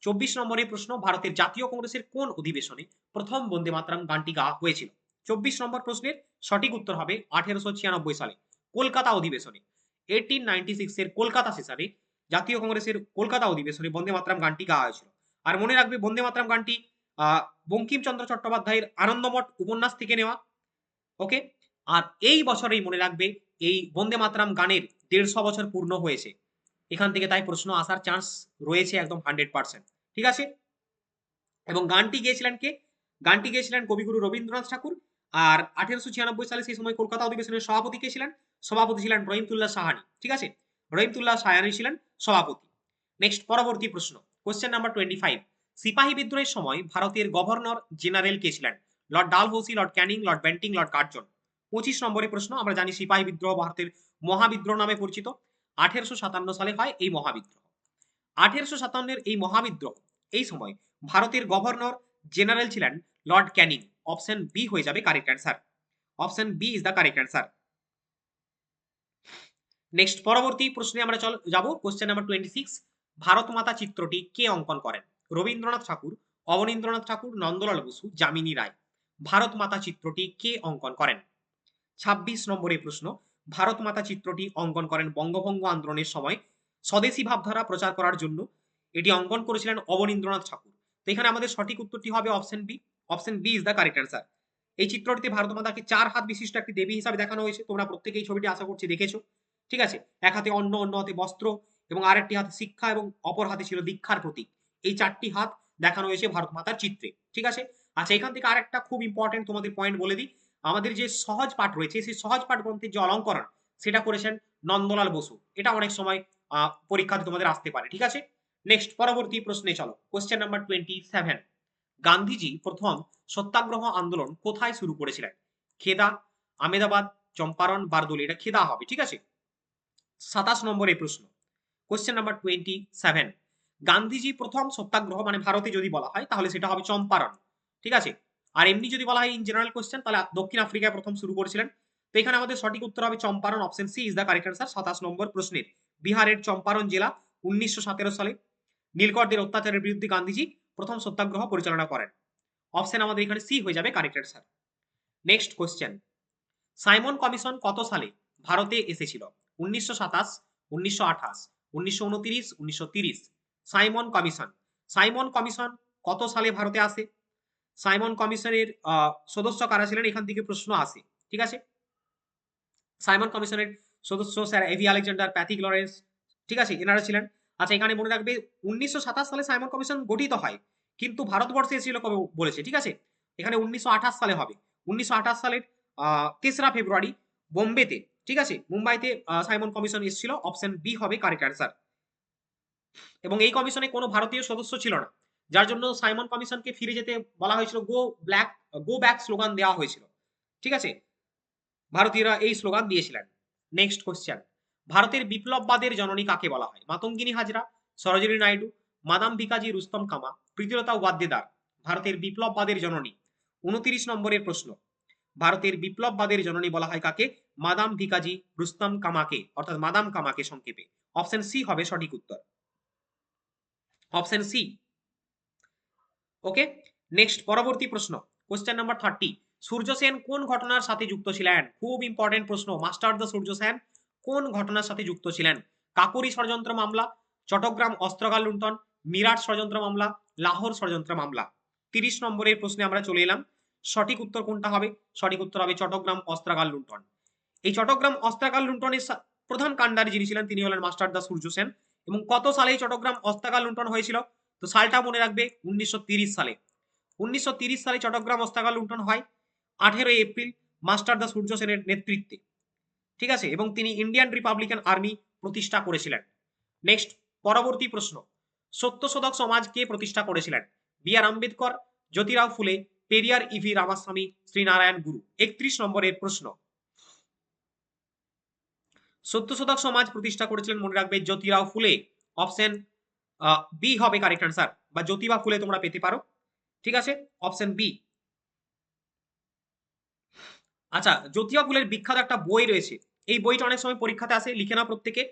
24 নম্বরের প্রশ্ন, ভারতের জাতীয় কংগ্রেসের কোন অধিবেশনে প্রথম বন্দে মাতরম গানটি গাওয়া হয়েছিল? 24 নম্বর প্রশ্নের সঠিক উত্তর হবে 1896 সালে কলকাতা অধিবেশনে। 1896 এর কলকাতা সেশনে জাতীয় কংগ্রেসের কলকাতা অধিবেশনে বন্দে মাতরম গানটি গাওয়া হয়েছিল। আর মনে রাখবে বন্দে মাতরম গানটি বঙ্কিমচন্দ্র চট্টোপাধ্যায়ের আনন্দমঠ উপন্যাস থেকে নেওয়া। ওকে, আর এই বছরেই মনে রাখবে এই বন্দে মাতরম গানের 150 বছর পূর্ণ হয়েছে এখান থেকে, তাই প্রশ্ন আসার চান্স রয়েছে একদম 100%। ঠিক আছে, এবং গানটি গেয়েছিলেন কে? গানটি গেয়েছিলেন কবিগুরু রবীন্দ্রনাথ ঠাকুর। আর 1896 সালে সেই সময় কলকাতা অধিবেশনের সভাপতি কে ছিলেন? সভাপতি ছিলেন রহিমতুল্লাহ সাহানি। ঠিক আছে, রহিমতুল্লাহ সাহানি ছিলেন সভাপতি। নেক্সট পরবর্তী প্রশ্ন, কোশ্চেন নাম্বার 25। সিপাহী বিদ্রোহের সময় ভারতের গভর্নর জেনারেল কে ছিলেন? Lord Dalhousie, Lord Canning, Lord Bentinck, Lord Curzon. 25 নম্বরের প্রশ্ন, আমরা জানি সিপাহী বিদ্রোহ ভারতের মহাবিদ্রোহ নামে পরিচিত। 1857 সালে হয় এই মহাবিদ্রোহ। 1857 এই মহাবিদ্রোহ, এই সময় ভারতের গভর্নর জেনারেল ছিলেন লর্ড ক্যানিং। অপশন বি হয়ে যাবে correct answer. Option B is the correct answer. Next পরবর্তী প্রশ্নে আমরা যাব, কোশ্চেন নাম্বার 26। ভারত মাতা চিত্রটি কে অঙ্কন করেন? রবীন্দ্রনাথ ঠাকুর, অবনীন্দ্রনাথ ঠাকুর, নন্দলাল বসু, যামিনী রায়। ভারত মাতা চিত্রটি কে অঙ্কন করেন? 26 নম্বরের প্রশ্ন, ভারত মাতা চিত্রটি অঙ্কন করেন বঙ্গভঙ্গ আন্দোলনের সময় স্বদেশী ভাবধারা প্রচার করার জন্য এটি অঙ্কন করেছিলেন অবনীন্দ্রনাথ ঠাকুর। তো এখানে আমাদের সঠিক উত্তরটি হবে option B. Option B is the correct answer. এই চিত্রটিতে ভারত মাতাকে 4 হাত বিশিষ্ট একটি দেবী হিসাবে দেখানো হয়েছে। তোমরা প্রত্যেকেই এই ছবিটি আশা করছি দেখেছো। ঠিক আছে, এক হাতে অন্ন, অন্য হাতে বস্ত্র, এবং আরেকটি হাতে শিক্ষা, এবং অপর হাতে ছিল দীক্ষার প্রতীক। এই 4টি হাত দেখানো হয়েছে ভারত মাতার চিত্রে। ঠিক আছে, আচ্ছা এখান থেকে আরেকটা খুব ইম্পর্টেন্ট তোমাদের পয়েন্ট বলে দিই। আমাদের যে সহজ পাঠ রয়েছে, সেই সহজ পাঠ গ্রন্থের যে অলঙ্করণ, সেটা করেছেন নন্দলাল বসু। এটা অনেক সময় পরীক্ষাতে তোমাদের আসতে পারে। ঠিক আছে, নেক্সট পরবর্তী প্রশ্নে চলো, কোশ্চেন নাম্বার 27। গান্ধীজি প্রথম সত্যাগ্রহ আন্দোলন কোথায় শুরু করেছিলেন? খেদা, আমেদাবাদ, চম্পারণ, বারদৌলি। এটা খেদা হবে। ঠিক আছে, 27 নম্বরের প্রশ্ন, কোশ্চেন নাম্বার 27। গান্ধীজি প্রথম সত্যাগ্রহ মানে ভারতে যদি বলা হয় তাহলে সেটা হবে চম্পারণ। ঠিক আছে, আর এমনি যদি বলা হয় ইন জেনারেল কোশ্চেন, তাহলে দক্ষিণ আফ্রিকায় প্রথম শুরু করেছিলেন। তো এখানে আমাদের সঠিক উত্তর হবে Champaran. Option C is the correct answer 27 নম্বর প্রশ্নের। বিহারের চম্পারণ জেলা 1917 সালে নীলকরদের অত্যাচারের বিরুদ্ধে গান্ধীজি প্রথম সত্যাগ্রহ পরিচালনা করেন। অপশন আমাদের এখানে সি হয়ে যাবে correct answer. Next question, Simon commission কত সালে ভারতে এসেছিল? 1927, 1928, 1929, 1930। সাইমন কমিশন, সাইমন কমিশন কত সালে ভারতে আসে? সাইমন কমিশনের সদস্য কারা ছিলেন, এখান থেকে প্রশ্ন আসে। ঠিক আছে, সাইমন কমিশনের সদস্য sir A V Alexander, Pethick Lawrence, ঠিক আছে, এনারা ছিলেন। আচ্ছা, এখানে মনে রাখবে 1927 সালে সাইমন কমিশন গঠিত হয়, কিন্তু ভারতবর্ষে এসেছিল কবে বলেছে। ঠিক আছে, এখানে 1928 সালে হবে। 1928 সালের 3রা ফেব্রুয়ারি বোম্বেতে, ঠিক আছে, মুম্বাইতে সাইমন কমিশন এসেছিল। অপশন বি হবে কারেক্ট অ্যান্সার। এবং এই কমিশনে কোনো ভারতীয় সদস্য ছিল না, যার জন্য সাইমন কমিশনকে ফিরে যেতে বলা হয়েছিল, গো ব্যাক স্লোগান দেওয়া হয়েছিল। ঠিক আছে, ভারতীয়রা এই স্লোগান দিয়েছিলেন। নেক্সট কোশ্চেন, ভারতের বিপ্লববাদের জননী কাকে বলা হয়? মাতঙ্গিনী হাজরা, সরোজিনী নাইডু, মাদাম ভিকাজি রুস্তম কামা, প্রীতিলতা ওয়াদ্দেদার। ভারতের বিপ্লববাদের জননী, 29 নম্বরের প্রশ্ন। ভারতের বিপ্লববাদের জননী বলা হয় কাকে? মাদাম ভিকাজি রুস্তম কামাকে, অর্থাৎ মাদাম কামাকে সংক্ষেপে। অপশন সি হবে সঠিক উত্তর, অপশন সি। ওকে, নেক্সট পরবর্তী প্রশ্ন, কোশ্চেন নাম্বার 30। সূর্য সেন কোন ঘটনার সাথে যুক্ত ছিলেন? খুব ইম্পর্টেন্ট প্রশ্ন, মাস্টার দ্য সূর্য সেন কোন ঘটনার সাথে যুক্ত ছিলেন? কাকোরি ষড়যন্ত্র মামলা, চট্টগ্রাম অস্ত্রাগার লুণ্ঠন, মিরাট ষড়যন্ত্র মামলা, লাহোর ষড়যন্ত্র মামলা। 30 নম্বরের প্রশ্নে আমরা চলে এলাম। সঠিক উত্তর কোনটা হবে? সঠিক উত্তর হবে চট্টগ্রাম অস্ত্রাগার লুণ্ঠন। এই চট্টগ্রাম অস্ত্রাগার লুণ্ঠনের প্রধান কাণ্ডারি যিনি ছিলেন তিনি হলেন মাস্টার দা সূর্য সেন। এবং কত সালে চট্টগ্রাম অস্ত্রাগার লুণ্ঠন হয়েছিল? তো সালটা মনে রাখবে 1930 সালে। 1930 সালে চট্টগ্রাম অস্ত্রাগার লুণ্ঠন হয় 18 এপ্রিল মাস্টার দা সূর্য সেনের নেতৃত্বে। ঠিক আছে, এবং তিনি ইন্ডিয়ান রিপাবলিকান আর্মি প্রতিষ্ঠা করেছিলেন। নেক্সট পরবর্তী প্রশ্ন, সত্যশোধক সমাজ কে প্রতিষ্ঠা করেছিলেন? বি আর আম্বেদকর, জ্যোতিরাও ফুলে, পেরিয়ার ইভি রামাস্বামী, শ্রীনারায়ণ গুরু। 31 নম্বরের প্রশ্ন, সত্যশোধক সমাজ প্রতিষ্ঠা করেছিলেন মনে রাখবে জ্যোতিরাও ফুলে। অপশন বি হবে কারেক্ট অ্যান্সার, বা জ্যোতিবা ফুলে তোমরা পেতে পারো। ঠিক আছে, অপশন বি। আচ্ছা, জ্যোতিবা ফুলের বিখ্যাত একটা বই রয়েছে, এই বইটা অনেক সময় পরীক্ষাতে আসে, লিখে নাও প্রত্যেকে।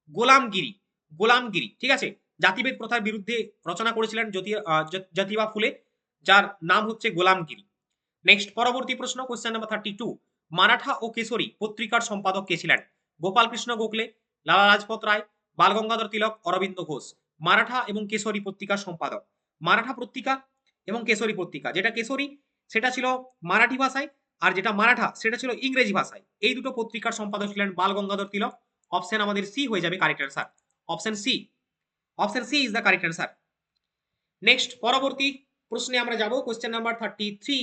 গোলামগিরি, গোলামগিরি। ঠিক আছে, জাতিভেদ প্রথার বিরুদ্ধে রচনা করেছিলেন জ্যোতিবা ফুলে, যার নাম হচ্ছে গোলামগিরি। নেক্সট পরবর্তী প্রশ্ন, কোশ্চেন নাম্বার 32। মারাঠা ও কেশরী পত্রিকার সম্পাদক কে ছিলেন? গোপাল কৃষ্ণ গোখলে, লালা লাজপত রায়, বালগঙ্গাধর তিলক, অরবিন্দ ঘোষ। মারাঠা এবং কেশরী পত্রিকার সম্পাদক। মারাঠা পত্রিকা এবং কেশরী পত্রিকা, যেটা কেশরী সেটা ছিল মারাঠি ভাষায়, আর যেটা মারাঠা সেটা ছিল ইংরেজি ভাষায়। এই দুটো পত্রিকার সম্পাদক ছিলেন বালগঙ্গাধর তিলক। অপশন আমাদের সি হয়ে যাবে correct answer, option C. Option C is the correct answer. Next পরবর্তী প্রশ্নে আমরা যাব, কোশ্চেন নাম্বার 33।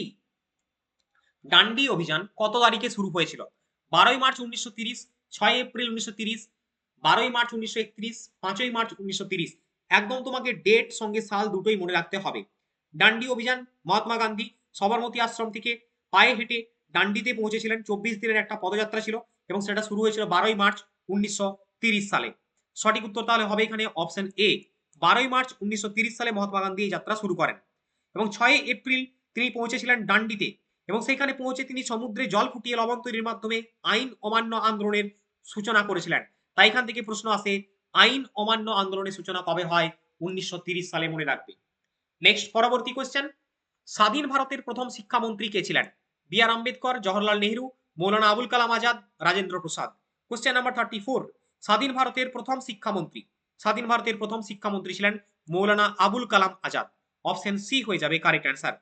ডান্ডি অভিযান কত তারিখে শুরু হয়েছিল? 12ই মার্চ 1930, 6 এপ্রিল 1930, 12ই মার্চ 1931, 5ই মার্চ 1930। একদম তোমাকে ডেট সঙ্গে সাল দুটোই মনে রাখতে হবে। ডান্ডি অভিযান, মহাত্মা গান্ধী সবরমতী আশ্রম থেকে পায়ে হেঁটে ডান্ডিতে পৌঁছেছিলেন। 24 দিনের একটা পদযাত্রা ছিল এবং সেটা শুরু হয়েছিল 12ই মার্চ 1930 সালে। সঠিক উত্তর তাহলে হবে এখানে অপশন এ, 12ই মার্চ 1930 সালে মহাত্মা গান্ধী এই যাত্রা শুরু করেন। এবং 6 এপ্রিল তিনি পৌঁছেছিলেন ডান্ডিতে, এবং সেখানে পৌঁছে তিনি সমুদ্রে জল ফুটিয়ে লবণ তৈরির মাধ্যমে আইন অমান্য আন্দোলনের সূচনা করেছিলেন। তাই এখান থেকে প্রশ্ন আসে, আইন অমান্য আন্দোলনের সূচনা কবে হয়? 1930 সালে, মনে রাখবে। নেক্সট পরবর্তী কোশ্চেন, স্বাধীন ভারতের প্রথম শিক্ষামন্ত্রী কে ছিলেন? B R Ambedkar, Jawaharlal Nehru, Maulana Abul Kalam Azad, Rajendra Prasad. Question number 34। স্বাধীন ভারতের প্রথম শিক্ষামন্ত্রী, স্বাধীন ভারতের প্রথম শিক্ষামন্ত্রী ছিলেন মৌলানা আবুল কালাম আজাদ। অপশন সি হয়ে যাবে কারেক্ট অ্যান্সার।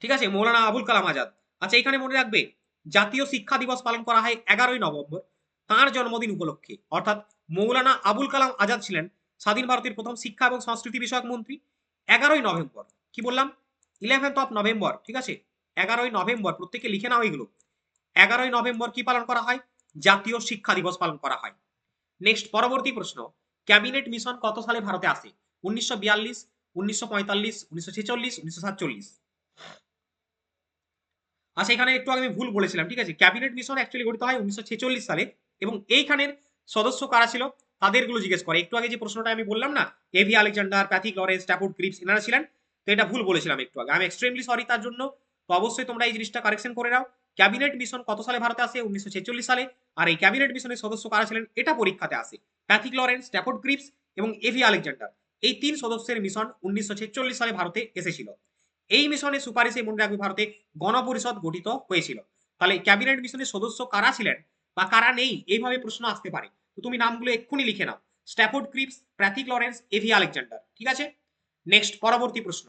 ঠিক আছে, মৌলানা আবুল কালাম আজাদ। আচ্ছা, এখানে মনে রাখবে জাতীয় শিক্ষা দিবস পালন করা হয় 11ই নভেম্বর তাঁর জন্মদিন উপলক্ষে। অর্থাৎ মৌলানা আবুল কালাম আজাদ ছিলেন স্বাধীন ভারতের প্রথম শিক্ষা এবং সংস্কৃতি বিষয়ক মন্ত্রী। 11ই নভেম্বর, কি বললাম? 11th of November. ঠিক আছে, 11ই নভেম্বর, প্রত্যেকে লিখে নাও এগুলো। 11ই নভেম্বর কি পালন করা হয়? জাতীয় শিক্ষা দিবস পালন করা হয়। নেক্সট পরবর্তী প্রশ্ন, ক্যাবিনেট মিশন কত সালে ভারতে আসে? 1942, 1945, 1946, 1947। আচ্ছা, এখানে একটু আগে আমি ভুল বলেছিলাম। ঠিক আছে, ক্যাবিনেট মিশন অ্যাকচুয়ালি গঠিত হয় 1946 সালে, এবং এইখানের সদস্য কারা ছিল তাদেরগুলো জিজ্ঞেস করে। একটু আগে যে প্রশ্নটা আমি বললাম না, A V Alexander, Pethick Lawrence, Stafford Cripps, এনারা ছিলেন। তো এটা ভুল বলেছিলাম একটু আগে, আমি এক্সট্রিমলি সরি তার জন্য। তো অবশ্যই তোমরা এই জিনিসটা কারেকশন করে নাও। ক্যাবিনেট মিশন কত সালে ভারতে আসে? 1946 সালে। আর এই ক্যাবিনেট মিশনের সদস্য কারা ছিলেন এটা পরীক্ষাতে আসে। প্যাথিক লরেন্স, স্ট্যাফোর্ড ক্রিপস এবং এভি আলেকজান্ডার, এই 3 সদস্যের মিশন 1946 সালে ভারতে এসেছিল। এই মিশনের সুপারিশে মনে রাখবে ভারতে গণপরিষদ গঠিত হয়েছিল। তাহলে ক্যাবিনেট মিশনের সদস্য কারা ছিলেন বা কারা নেই, এইভাবে প্রশ্ন আসতে পারে। তো তুমি নামগুলো এক্ষুনি লিখে নাও, Stafford Cripps, Pethick Lawrence, A V Alexander. ঠিক আছে, নেক্সট পরবর্তী প্রশ্ন,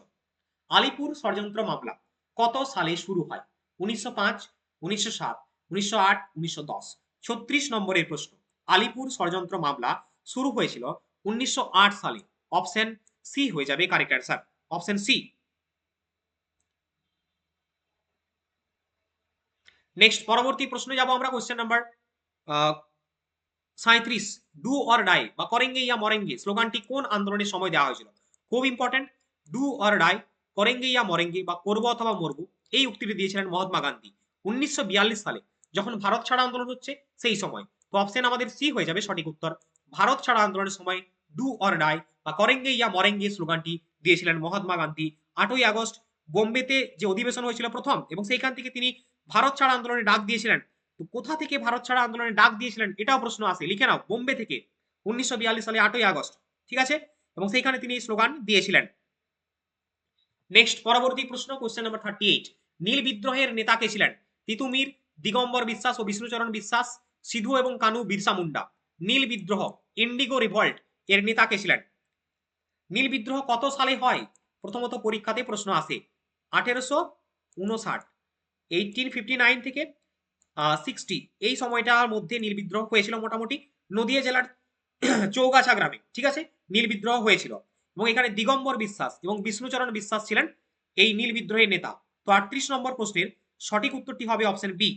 আলিপুর ষড়যন্ত্র মামলা কত সালে শুরু হয়? 1905, 1907, 1908, 1910। 36 নম্বরের প্রশ্ন, আলিপুর ষড়যন্ত্র মামলা শুরু হয়েছিল 1908 সালে। অপশন সি হয়ে যাবে correct answer, option C. Next পরবর্তী প্রশ্নে যাব আমরা, question number 37, do or die বা করেঙ্গে ইয়া মরেঙ্গে স্লোগানটি কোন আন্দোলনের সময় দেওয়া হয়েছিল? খুব ইম্পর্টেন্ট, ডু অর ডাই, করেঙ্গে ইয়া মরেঙ্গে বা করবো অথবা মরবো, এই উক্তিটি দিয়েছিলেন মহাত্মা গান্ধী 1942 সালে, যখন ভারত ছাড়া আন্দোলন হচ্ছে সেই সময়। তো অপশন আমাদের সি হয়ে যাবে সঠিক উত্তর, ভারত ছাড়া আন্দোলনের সময় ডু অর ডাই বা করেঙ্গে ইয়া মরেঙ্গে স্লোগানটি দিয়েছিলেন মহাত্মা গান্ধী। 8ই আগস্ট বোম্বেতে যে অধিবেশন হয়েছিল প্রথম, এবং সেইখান থেকে তিনি ভারত ছাড়া আন্দোলনের ডাক দিয়েছিলেন। তো কোথা থেকে ভারত ছাড়া আন্দোলনের ডাক দিয়েছিলেন এটাও প্রশ্ন আসে, লিখে নাও, বোম্বে থেকে 1942 সালে 8ই আগস্ট। ঠিক আছে, এবং সেইখানে তিনি স্লোগান দিয়েছিলেন। নেক্সট পরবর্তী প্রশ্ন, কোশ্চেন নাম্বার 38, নীল বিদ্রোহের নেতা কে ছিলেন? তিতুমির, দিগম্বর বিশ্বাস ও বিষ্ণুচরণ বিশ্বাস, সিধু এবং কানু বিরসা মুন্ডা। নীল বিদ্রোহ, ইন্ডিগো রিভল্ট, এর নেতা কে ছিলেন? নীল বিদ্রোহ কত সালে হয়? প্রথমত পরীক্ষাতে প্রশ্ন আসে 1859, 1859 থেকে 60, এই সময়টার মধ্যে নীল বিদ্রোহ হয়েছিল মোটামুটি নদিয়া জেলার চৌগাছা গ্রামে। ঠিক আছে, নীল বিদ্রোহ হয়েছিল, এবং এখানে দিগম্বর বিশ্বাস এবং বিষ্ণুচরণ বিশ্বাস ছিলেন এই নীল বিদ্রোহের নেতা। তো 38 নম্বর প্রশ্নের সঠিক উত্তরটি হবে অপশন বি।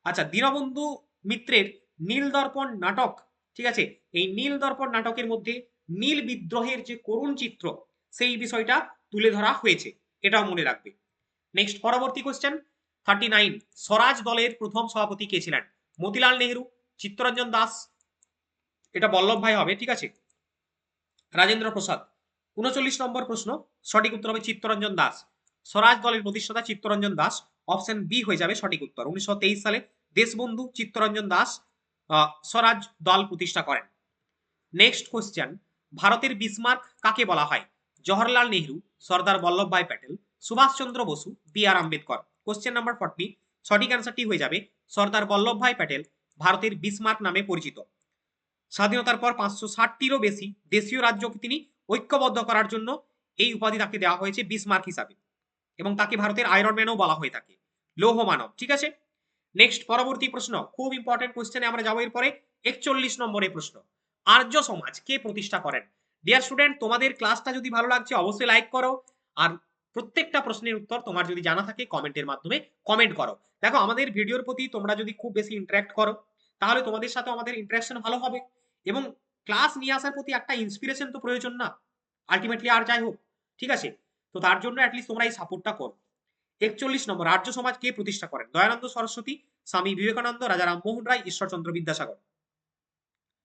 আচ্ছা, দীনবন্ধু মিত্রের নীল দর্পণ নাটক, ঠিক আছে, এই নীল দর্পণ নাটকের মধ্যে নীল বিদ্রোহের যে করুণ চিত্র সেই বিষয়টা তুলে ধরা হয়েছে, এটাও মনে রাখবে। নেক্সট পরবর্তী কোশ্চেন 39, স্বরাজ দলের প্রথম সভাপতি কে ছিলেন? মতিলাল নেহরু, চিত্তরঞ্জন দাস, এটা বল্লভ ভাই হবে। ঠিক আছে, রাজেন্দ্র প্রসাদ। 39 নম্বর প্রশ্ন, সঠিক উত্তর হবে চিত্তরঞ্জন দাস। স্বরাজ দলের প্রতিষ্ঠাতা চিত্তরঞ্জন দাস, অপশন বি হয়ে যাবে সঠিক উত্তর। 1923 সালে দেশবন্ধু চিত্তরঞ্জন দাস স্বরাজ দল প্রতিষ্ঠা করেন। নেক্সট কোশ্চেন, ভারতের বিসমার্ক কাকে বলা হয়? Jawaharlal Nehru, Sardar Vallabhbhai Patel, Subhash Chandra Basu, B R Ambedkar. Question number 40, সঠিক অ্যান্সারটি হয়ে যাবে সর্দার বল্লভভাই প্যাটেল ভারতের বিসমার্ক নামে পরিচিত। স্বাধীনতার পর 560টিরও বেশি দেশীয় রাজ্যকে তিনি ঐক্যবদ্ধ করার জন্য এই উপাধি তাকে দেওয়া হয়েছে বিসমার্ক হিসাবে, এবং তাকে ভারতের আয়রন ম্যানও বলা হয়ে থাকে, লৌহ মানব। ঠিক আছে, নেক্সট পরবর্তী প্রশ্ন, খুব ইম্পর্টেন্ট কোশ্চেনে আমরা যাবো এরপরে। 41 নম্বরের প্রশ্ন, আর্য সমাজ কে প্রতিষ্ঠা করেন? ডিয়ার স্টুডেন্ট, তোমাদের ক্লাসটা যদি ভালো লাগছে অবশ্যই লাইক করো, আর প্রত্যেকটা প্রশ্নের উত্তর তোমার যদি জানা থাকে কমেন্টের মাধ্যমে কমেন্ট করো। দেখো, আমাদের ভিডিওর প্রতি তোমরা যদি খুব বেশি ইন্টারাক্ট করো তাহলে তোমাদের সাথে আমাদের ইন্টারাকশন ভালো হবে, এবং ক্লাস নিয়ে আসার প্রতি একটা ইন্সপিরেশন তো প্রয়োজন না আলটিমেটলি, আর যাই হোক। ঠিক আছে, তো তার জন্য অ্যাটলিস্ট তোমরা এই সাপোর্টটা করো। 41 নম্বর, আর্য সমাজ কে প্রতিষ্ঠা করেন? দয়ানন্দ সরস্বতী, স্বামী বিবেকানন্দ, রাজা রামমোহন রায়, ঈশ্বরচন্দ্র বিদ্যাসাগর।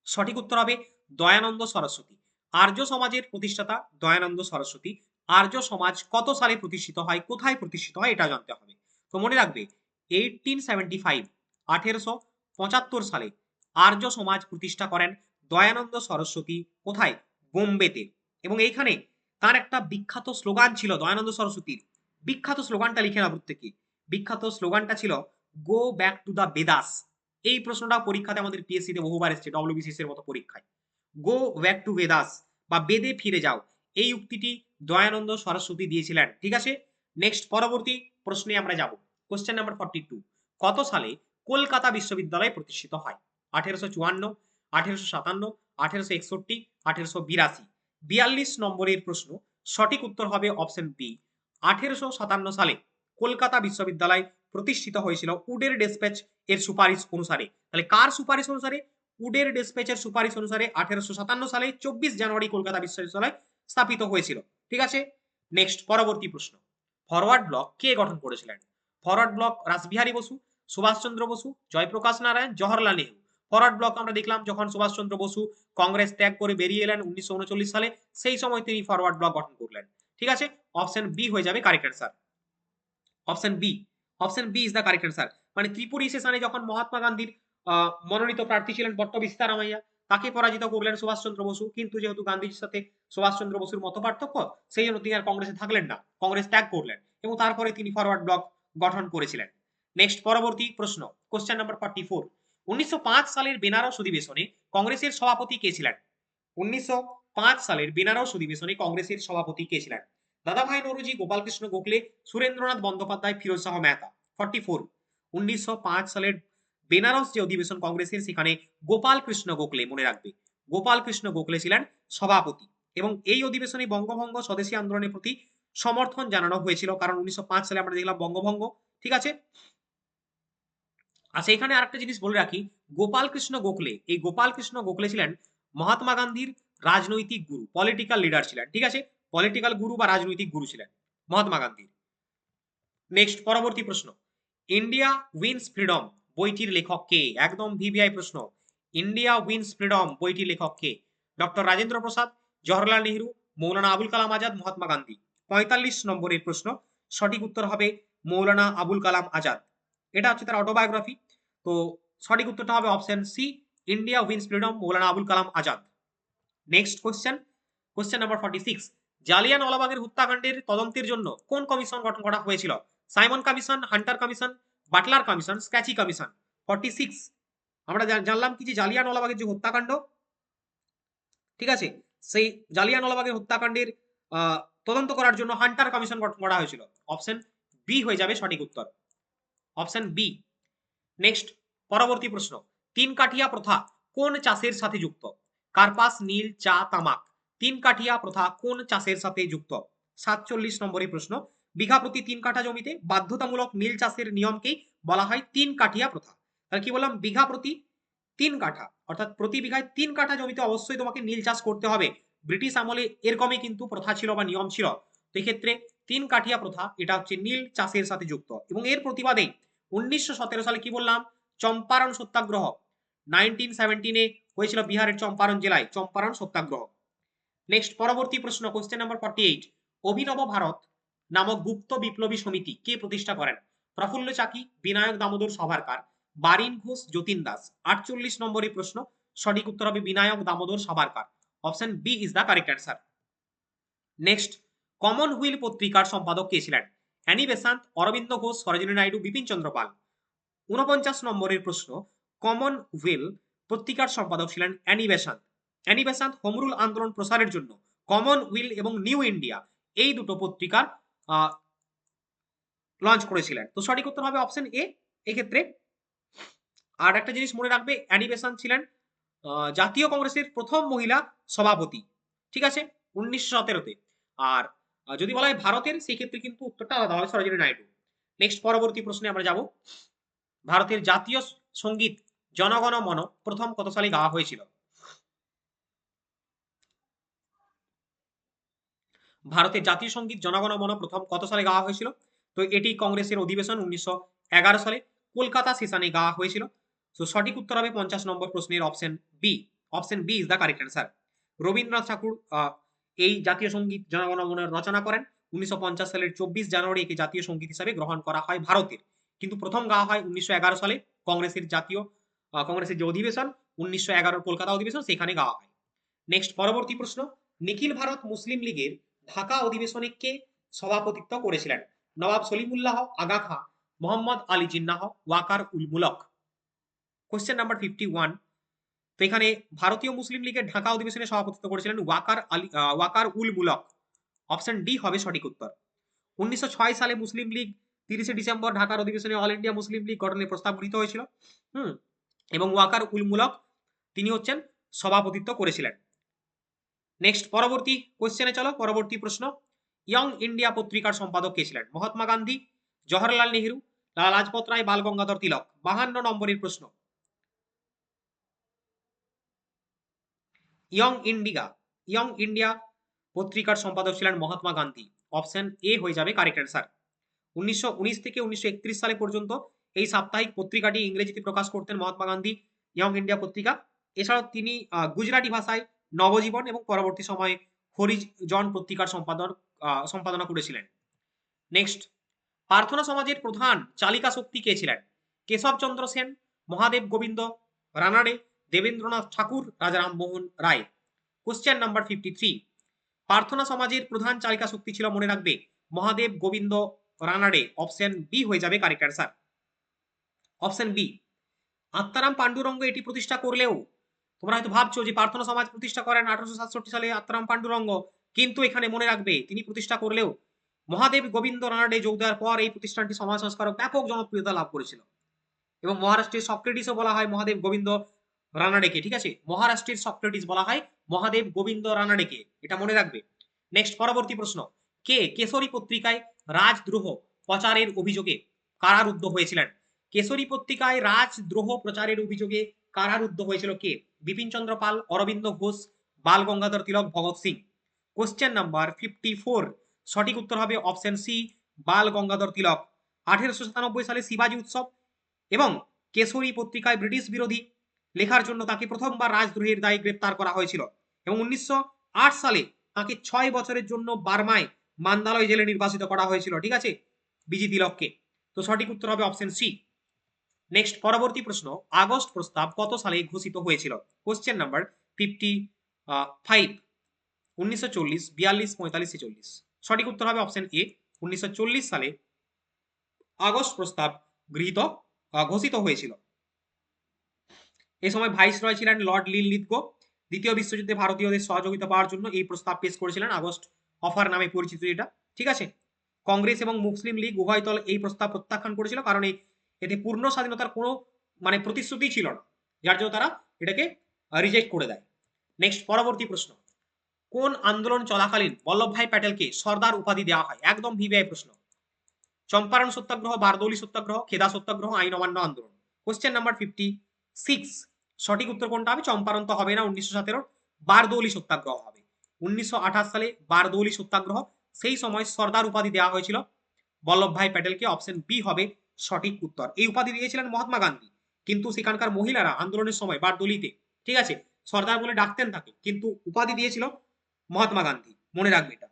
সঠিক উত্তর হবে দয়ানন্দ সরস্বতী। আর্য সমাজের প্রতিষ্ঠাতা দয়ানন্দ সরস্বতী। আর্য সমাজ কত সালে প্রতিষ্ঠিত হয়, কোথায় প্রতিষ্ঠিত হয়, এটা জানতে হবে। তো মনে রাখবে 1875, 1875 সালে আর্য সমাজ প্রতিষ্ঠা করেন দয়ানন্দ সরস্বতী। কোথায়? বোম্বেতে। এবং এইখানে তার একটা বিখ্যাত স্লোগান ছিল দয়ানন্দ সরস্বতীর, বিখ্যাত স্লোগানটা লিখে না প্রত্যেকে। বিখ্যাত স্লোগানটা ছিল গো ব্যাক টু দ্য বেদাস। এই প্রশ্নটা পরীক্ষাতে আমাদের পিএসসি তে বহুবার এসেছে, ডব্লিউবিসিএস এর মতো পরীক্ষায়। গো ব্যাক টু বেদাস বা বেদে ফিরে যাও, এই উক্তিটি দয়ানন্দ সরস্বতী দিয়েছিলেন। ঠিক আছে, নেক্সট পরবর্তী প্রশ্নে আমরা যাব। কোশ্চেন নাম্বার 42, কত সালে কলকাতা বিশ্ববিদ্যালয় প্রতিষ্ঠিত হয়? 1854, 1857, 1861, 1882। 42 নম্বরের প্রশ্ন, সঠিক উত্তর হবে অপশন বি, 1857 সালে কলকাতা বিশ্ববিদ্যালয় প্রতিষ্ঠিত হয়েছিল উডের ডেসপ্যাচ এর সুপারিশ অনুসারে। তাহলে কার সুপারিশ অনুসারে? উডের ডেসপ্যাচের সুপারিশ অনুসারে 1857 সালে 24 জানুয়ারি কলকাতা বিশ্ববিদ্যালয় স্থাপিত হয়েছিল। ঠিক আছে, নেক্সট পরবর্তী প্রশ্ন, ফরওয়ার্ড ব্লক কে গঠন করেছিলেন? Forward block Rashbehari Bose, Subhas Chandra Bose, Jayaprakash Narayan, Jawaharlal Nehru. Forward block আমরা দেখলাম যখন সুভাষচন্দ্র বসু কংগ্রেস ত্যাগ করে বেরিয়ে এলেন 1939 সালে, সেই সময় তিনি ফরওয়ার্ড ব্লক গঠন করলেন। ঠিক আছে, অপশন বি হয়ে যাবে correct answer, option B. Option B is the correct answer. মানে ত্রিপুরী সেশনে যখন মহাত্মা গান্ধীর মনোনীত প্রার্থী ছিলেন পট্টবিস্তার রামাইয়া, তাকে পরাজিত করলেন সুভাষচন্দ্র বসু, কিন্তু যেহেতু গান্ধীজির সাথে সুভাষচন্দ্র বসুর মত পার্থক্য, সেই জন্য তিনি আর কংগ্রেসে থাকলেন না, কংগ্রেস ত্যাগ করলেন, এবং তারপরে তিনি ফরওয়ার্ড ব্লক গঠন করেছিলেন। নেক্সট পরবর্তী প্রশ্ন, কোশ্চেন নাম্বার 44, 1905 সালের বেনারস অধিবেশনে কংগ্রেসের সভাপতি কে ছিলেন? 1905 সালের বেনারস অধিবেশনে কংগ্রেসের সভাপতি কে ছিলেন? দাদাভাই নৌরোজি, গোপালকৃষ্ণ গোখলে, সুরেন্দ্রনাথ বন্দ্যোপাধ্যায়, ফিরোজ শাহ মেহতা। 44। 1905 সালের বেনারস যে অধিবেশন কংগ্রেসের, সেখানে গোপাল কৃষ্ণ গোখলে, মনে রাখবে গোপাল কৃষ্ণ গোখলে ছিলেন সভাপতি। এবং এই অধিবেশনে বঙ্গভঙ্গ স্বদেশী আন্দোলনের প্রতি সমর্থন জানানো হয়েছিল, কারণ 1905 সালে আমরা দেখলাম বঙ্গভঙ্গ। ঠিক আছে। আচ্ছা, এখানে আরেকটা জিনিস বলে রাখি, গোপাল কৃষ্ণ গোখলে, এই গোপাল কৃষ্ণ গোখলে ছিলেন মহাত্মা গান্ধীর রাজনৈতিক গুরু, পলিটিক্যাল লিডার ছিলেন। ঠিক আছে, পলিটিক্যাল গুরু বা রাজনৈতিক গুরু ছিলেন মহাত্মা গান্ধীর। নেক্সট, পরবর্তী প্রশ্ন, ইন্ডিয়া উইন্স ফ্রিডম বইটির লেখক কে? একদম ভিভিআই প্রশ্ন। ইন্ডিয়া উইন্স ফ্রিডম বইটির লেখক কে? ডক্টর রাজেন্দ্র প্রসাদ, জওহরলাল নেহরু, মৌলানা আবুল কালাম আজাদ, মহাত্মা গান্ধী। 45 নম্বরের প্রশ্ন, সঠিক উত্তর হবে মৌলানা আবুল কালাম আজাদ। এটা হচ্ছে তার অটোবায়োগ্রাফি। তো সঠিক উত্তরটা হবে option c, India wins freedom, Maulana Abul Kalam Azad. Next question, question number 46, জালিয়ানওয়ালাবাগের হত্যাকাণ্ডের তদন্তের জন্য কোন কমিশন গঠন করা হয়েছিল? Simon commission, Hunter commission, Butler commission, স্ক্যাচি কমিশন। 46 আমরা জানলাম কি যে জালিয়ানওয়ালাবাগের যে হত্যাকাণ্ড, ঠিক আছে, সেই জালিয়ানওয়ালাবাগের হত্যাকাণ্ডের তদন্ত করার জন্য হান্টার কমিশন গঠন করা হয়েছিল। অপশন বি হয়ে যাবে সঠিক উত্তর, অপশন বি। নেক্সট, পরবর্তী প্রশ্ন, তিন কাঠিয়া প্রথা কোন চাষের সাথে যুক্ত? কার্পাস, নীল, চা, তামাক। তিন কাঠিয়া প্রথা কোন চাষের সাথে যুক্ত? 47 নম্বরের প্রশ্ন, বিঘা প্রতি 3 কাঠা জমিতে বাধ্যতামূলক নীল চাষের নিয়মকেই বলা হয় 3 কাঠিয়া প্রথা। তাহলে কি বললাম, বিঘা প্রতি 3 কাঠা, অর্থাৎ প্রতি বিঘায় 3 কাঠা জমিতে অবশ্যই তোমাকে নীল চাষ করতে হবে। ব্রিটিশ আমলে এরকমই কিন্তু প্রথা ছিল বা নিয়ম ছিল। তো এক্ষেত্রে 3 কাঠিয়া প্রথা এটা হচ্ছে নীল চাষের সাথে যুক্ত। এবং এর প্রতিবাদে 1917 সালে কি বললাম, চম্পারণ সত্যাগ্রহ 1917 হয়েছিল বিহারের চম্পারণ জেলায় চম্পারণ সত্যাগ্রহ। নেক্সট, পরবর্তী প্রশ্ন, কোশ্চেন নাম্বার 48, অভিনব ভারত নামক গুপ্ত বিপ্লবী সমিতি কে প্রতিষ্ঠা করেন? প্রফুল্ল চাকি, বিনায়ক দামোদর সাভারকার, বারিন ঘোষ, যতীন দাস। 48 নম্বরের প্রশ্ন, সঠিক উত্তর হবে Vinayak Damodar Savarkar. Option B is the correct answer. Next, Commonwealth পত্রিকার সম্পাদক কে ছিলেন? Annie Besant, Aurobindo Ghosh, Sarojini Naidu, Bipin Chandra Pal. 49 নম্বরের প্রশ্ন, কমনওয়েলথ পত্রিকার সম্পাদক ছিলেন Annie Besant. Annie Besant home rule আন্দোলন প্রসারের জন্য কমনওয়েলথ এবং নিউ ইন্ডিয়া এই দুটো পত্রিকার লঞ্চ করেছিলেন। তো সঠিক উত্তর হবে অপশন এ এক্ষেত্রে। আর একটা জিনিস মনে রাখবে, অ্যানি বেসান্ত ছিলেন জাতীয় কংগ্রেসের প্রথম মহিলা সভাপতি। ঠিক আছে, 1917-তে। আর যদি বলা হয় ভারতের, সেই ক্ষেত্রে কিন্তু উত্তরটা আলাদা হবে, সরোজিনী নাইডু। নেক্সট, পরবর্তী প্রশ্নে আমরা যাব, ভারতের জাতীয় সঙ্গীত জনগণ মন প্রথম কত সালে গাওয়া হয়েছিল? ভারতের জাতীয় সঙ্গীত জনগণ মন প্রথম কত সালে গাওয়া হয়েছিল? তো এটি কংগ্রেসের অধিবেশন 1911 সালে কলকাতা সেশনে গাওয়া হয়েছিল। তো সঠিক উত্তর হবে 50 নম্বর প্রশ্নের option B. Option B is the correct answer. Rabindranath Thakur এই জাতীয় সঙ্গীত জনগণ মন রচনা করেন। 1950 সালের 24 জানুয়ারি একে জাতীয় সঙ্গীত হিসাবে গ্রহণ করা হয় ভারতের, কিন্তু প্রথম গাওয়া হয় 1911 সালে কংগ্রেসের কংগ্রেসের যে অধিবেশন 1911 কলকাতা অধিবেশন, সেখানে গাওয়া হয়। নেক্সট, পরবর্তী প্রশ্ন, নিখিল ভারত মুসলিম লীগের ঢাকা অধিবেশনে কে সভাপতিত্ব করেছিলেন? নবাব সলিমুল্লাহ, আগা খাঁ, মোহাম্মদ আলী জিন্নাহ, ওয়াকার উল মুলক। কোশ্চেন নাম্বার 51, তো এখানে ভারতীয় মুসলিম লীগের ঢাকা অধিবেশনে সভাপতিত্ব করেছিলেন ওয়াকার উল মুলক। অপশন ডি হবে সঠিক উত্তর। 1906 সালে মুসলিম লীগ 30 ডিসেম্বর ঢাকার অধিবেশনে অল ইন্ডিয়া মুসলিম লীগ গঠনের প্রস্তাব গৃহীত হয়েছিল। এবং ওয়াকার উল মুলক তিনি হচ্ছেন সভাপতিত্ব করেছিলেন। নেক্সট, পরবর্তী কোশ্চেনে চলো, পরবর্তী প্রশ্ন, ইয়ং ইন্ডিয়া পত্রিকার সম্পাদক কে ছিলেন? মহাত্মা গান্ধী, জওহরলাল নেহরু, লালা লাজপত রায়, বাল গঙ্গাধর তিলক। 52 নম্বরের প্রশ্ন, ইয়ং ইন্ডিয়া পত্রিকার সম্পাদক ছিলেন মহাত্মা গান্ধী। অপশন এ হয়ে যাবে কারেক্ট অ্যান্সার। 1919 থেকে 1931 সালে পর্যন্ত এই সাপ্তাহিক পত্রিকাটি ইংরেজিতে প্রকাশ করতেন মহাত্মা গান্ধী, ইয়ং ইন্ডিয়া পত্রিকা। এছাড়াও তিনি গুজরাটি ভাষায় নবজীবন এবং পরবর্তী সময়ে হরিজন পত্রিকার সম্পাদনা করেছিলেন। নেক্সট, প্রার্থনা সমাজের প্রধান চালিকা শক্তি কে ছিলেন? কেশবচন্দ্র সেন, মহাদেব গোবিন্দ রানাডে, দেবেন্দ্রনাথ ঠাকুর, রাজা রামমোহন রায়। কোশ্চেন নাম্বার 53, প্রার্থনা সমাজের প্রধান চালিকা শক্তি ছিল, মনে রাখবে, মহাদেব গোবিন্দ রানাডে। অপশন বি হয়ে যাবে correct answer, option B. Atmaram Pandurang এটি প্রতিষ্ঠা করলেও তোমরা হয়তো ভাবছো যে প্রার্থনা সমাজ প্রতিষ্ঠা করেন 1867 সালে আত্মারাম পাণ্ডুরঙ্গ, কিন্তু এখানে মনে রাখবে তিনি প্রতিষ্ঠা করলেও মহাদেব গোবিন্দ রানাডে যোগ দেওয়ার পর এই প্রতিষ্ঠানটি সমাজ সংস্কারক ব্যাপক জনপ্রিয়তা লাভ করেছিল এবং মহারাষ্ট্রের সক্রেটিসও বলা হয় মহাদেব গোবিন্দ রানাডেকে। ঠিক আছে, মহারাষ্ট্রের সক্রেটিস বলা হয় মহাদেব গোবিন্দ রানাডেকে, এটা মনে রাখবে। নেক্সট পরবর্তী প্রশ্ন, কে কেশরী পত্রিকায় রাজদ্রোহ প্রচারের অভিযোগে কারারুদ্ধ হয়েছিলেন? কেশরী পত্রিকায় রাজদ্রোহ প্রচারের অভিযোগে কারারুদ্ধ হয়েছিল কে? বিপিন চন্দ্র পাল, অরবিন্দ ঘোষ, বাল গঙ্গাধর তিলক, ভগৎ সিং। কোশ্চেন নাম্বার 54, সঠিক উত্তর হবে অপশন সি, বাল গঙ্গাধর তিলক। 1897 সালে শিবাজী উৎসব এবং কেশরী পত্রিকায় ব্রিটিশ বিরোধী লেখার জন্য তাকে প্রথমবার রাজদ্রোহের দায়ে গ্রেপ্তার করা হয়েছিল এবং 1908 সালে তাকে 6 বছরের জন্য বার্মায় মান্দালয় জেলে নির্বাসিত করা হয়েছিল। ঠিক আছে, বিজি তিলককে। তো সঠিক উত্তর হবে অপশন সি। নেক্সট পরবর্তী প্রশ্ন, আগস্ট প্রস্তাব কত সালে ঘোষিত হয়েছিল? Question number 55, 1940, 42, 45, 46। সঠিক উত্তর হবে অপশন এ, 1940 সালে আগস্ট প্রস্তাব ঘোষিত হয়েছিল। এই সময় ভাইসরয় ছিলেন লর্ড লিনলিথগো। দ্বিতীয় বিশ্বযুদ্ধে ভারতীয়দের সহযোগিতা পাওয়ার জন্য এই প্রস্তাব পেশ করেছিলেন, আগস্ট অফার নামে পরিচিত এটা। ঠিক আছে, কংগ্রেস এবং মুসলিম লীগ উভয় দল এই প্রস্তাব প্রত্যাখ্যান করেছিল, কারণ এতে পূর্ণ স্বাধীনতার কোনো প্রতিশ্রুতি ছিল না, যার জন্য তারা এটাকে রিজেক্ট করে দেয়। নেক্সট পরবর্তী প্রশ্ন, কোন আন্দোলন চলাকালীন বল্লভভাই প্যাটেলকে সর্দার উপাধি দেওয়া হয়? একদম ভিভিআই প্রশ্ন। চম্পারণ সত্যাগ্রহ, বারদৌলি সত্যাগ্রহ, খেদা সত্যাগ্রহ, আইন অমান্য আন্দোলন। কোশ্চেন নাম্বার 56, সঠিক উত্তর কোনটা হবে? চম্পারণ তো হবে না, 1917 বারদৌলি সত্যাগ্রহ হবে। 1928 সালে বারদৌলি সত্যাগ্রহ, সেই সময় সর্দার উপাধি দেওয়া হয়েছিল বল্লভভাই প্যাটেলকে। অপশন বি হবে সঠিক উত্তর। এই উপাধি দিয়েছিলেন মহাত্মা গান্ধী, কিন্তু সেখানকার মহিলারা আন্দোলনের সময় বারদৌলিতে, ঠিক আছে, সর্দার বলে ডাকতেন তাকে, কিন্তু উপাধি দিয়েছিল মহাত্মা গান্ধী, মনে রাখবে এটা।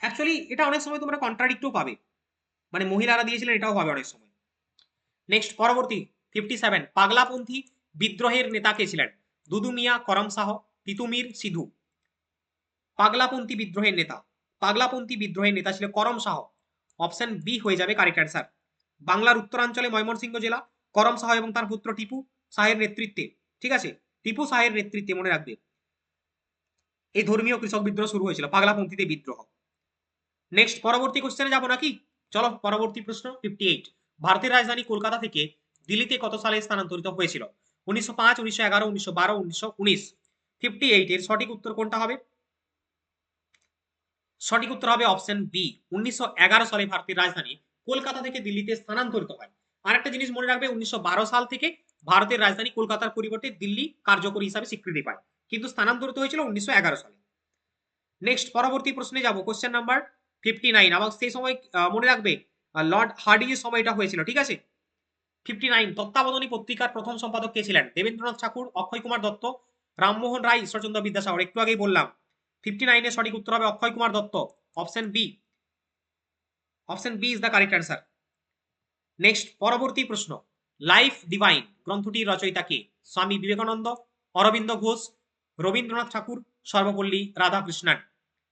অ্যাকচুয়ালি এটা অনেক সময় তোমরা কন্ট্রাডিক্টও পাবে, মহিলারা দিয়েছিলেন এটাও পাবে অনেক সময়। নেক্সট পরবর্তী 57, পাগলাপন্থী বিদ্রোহের নেতা কে ছিলেন? দুদু মিয়া, করম শাহ, তিতুমির, সিধু। পাগলাপন্থী বিদ্রোহের নেতা, পাগলাপন্থী বিদ্রোহের নেতা ছিল করম শাহ। অপশন বি হয়ে যাবে কারেক্ট অ্যান্সার। বাংলার উত্তরাঞ্চলে ময়মনসিংহ জেলা, করম শাহ এবং তার পুত্র টিপু শাহের নেতৃত্বে, ঠিক আছে, টিপু শাহের নেতৃত্বে, মনে রাখবে, এই ধর্মীয় কৃষক বিদ্রোহ শুরু হয়েছিল, পাগলাপন্থীতে বিদ্রোহ। নেক্সট পরবর্তী কোশ্চেনে যাব নাকি? চলো পরবর্তী প্রশ্ন 58, ভারতের রাজধানী কলকাতা থেকে দিল্লিতে কত সালে স্থানান্তরিত হয়েছিল? 1905, 1911, 1912, 1919। 58 এর সঠিক উত্তর কোনটা হবে? সঠিক উত্তর হবে অপশন বি, 1911 সালে ভারতের রাজধানী কলকাতা থেকে দিল্লিতে স্থানান্তরিত হয়। আর একটা জিনিস মনে রাখবে, 1912 সাল থেকে ভারতের রাজধানী কলকাতার পরিবর্তে দিল্লি কার্যকরী হিসাবে স্বীকৃতি পায়, কিন্তু স্থানান্তরিত হয়েছিল 1911 সালে। নেক্সট পরবর্তী প্রশ্নে যাব, কোশ্চেন নাম্বার 59। আবার সেই সময় মনে রাখবে লর্ড হার্ডিংয়ের সময় এটা হয়েছিল। ঠিক আছে, 59, তত্ত্বাবধানী পত্রিকার প্রথম সম্পাদক কে ছিলেন? দেবেন্দ্রনাথ ঠাকুর, অক্ষয় কুমার দত্ত, রামমোহন রায়, ঈশ্বরচন্দ্র বিদ্যাসাগর। একটু আগেই বললাম 59 এর সঠিক উত্তর হবে Akshay Kumar Dutta. Option B, option B is the correct answer. Next পরবর্তী প্রশ্ন, লাইফ ডিভাইন গ্রন্থটির রচয়িতা কে? স্বামী বিবেকানন্দ, অরবিন্দ ঘোষ, রবীন্দ্রনাথ ঠাকুর, সর্বপল্লী রাধাকৃষ্ণন।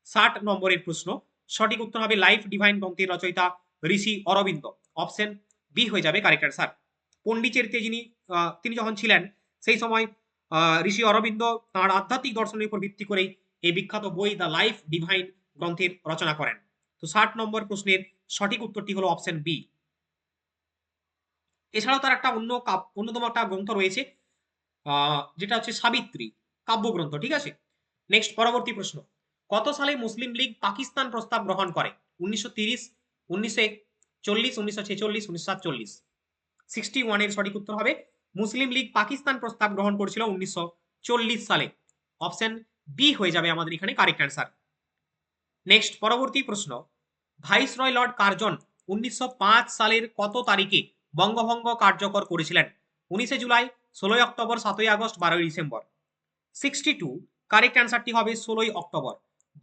60 নম্বরের প্রশ্ন, সঠিক উত্তর হবে লাইফ ডিভাইন গ্রন্থের রচয়িতা ঋষি অরবিন্দ। অপশন বি হয়ে যাবে কারেক্ট অ্যান্সার। পন্ডিচেরিতে তিনি যখন ছিলেন সেই সময় ঋষি অরবিন্দ তাঁর আধ্যাত্মিক দর্শনের উপর ভিত্তি করে এই বিখ্যাত বই দ্য লাইফ ডিভাইন গ্রন্থের রচনা করেন। তো 60 নম্বর প্রশ্নের সঠিক উত্তরটি হলো অপশন বি। এছাড়াও তার একটা অন্যতম একটা গ্রন্থ রয়েছে, যেটা হচ্ছে সাবিত্রী কাব্যগ্রন্থ। ঠিক আছে, নেক্সট পরবর্তী প্রশ্ন, কত সালে মুসলিম লীগ পাকিস্তান প্রস্তাব গ্রহণ করে? 1930, 1941, 1946, 1947। 61 এর সঠিক উত্তর হবে মুসলিম লীগ পাকিস্তান প্রস্তাব গ্রহণ করেছিল 1940 সালে। অপশন বি হয়ে যাবে আমাদের এখানে কারেক্ট অ্যান্সার। নেক্সট পরবর্তী প্রশ্ন, ভাইসরয় লর্ড কার্জন 1905 সালের কত তারিখে বঙ্গভঙ্গ কার্যকর করেছিলেন? 19 July, 16 October, 7 August, 12 December. 62, correct অ্যান্সারটি হবে 16 অক্টোবর।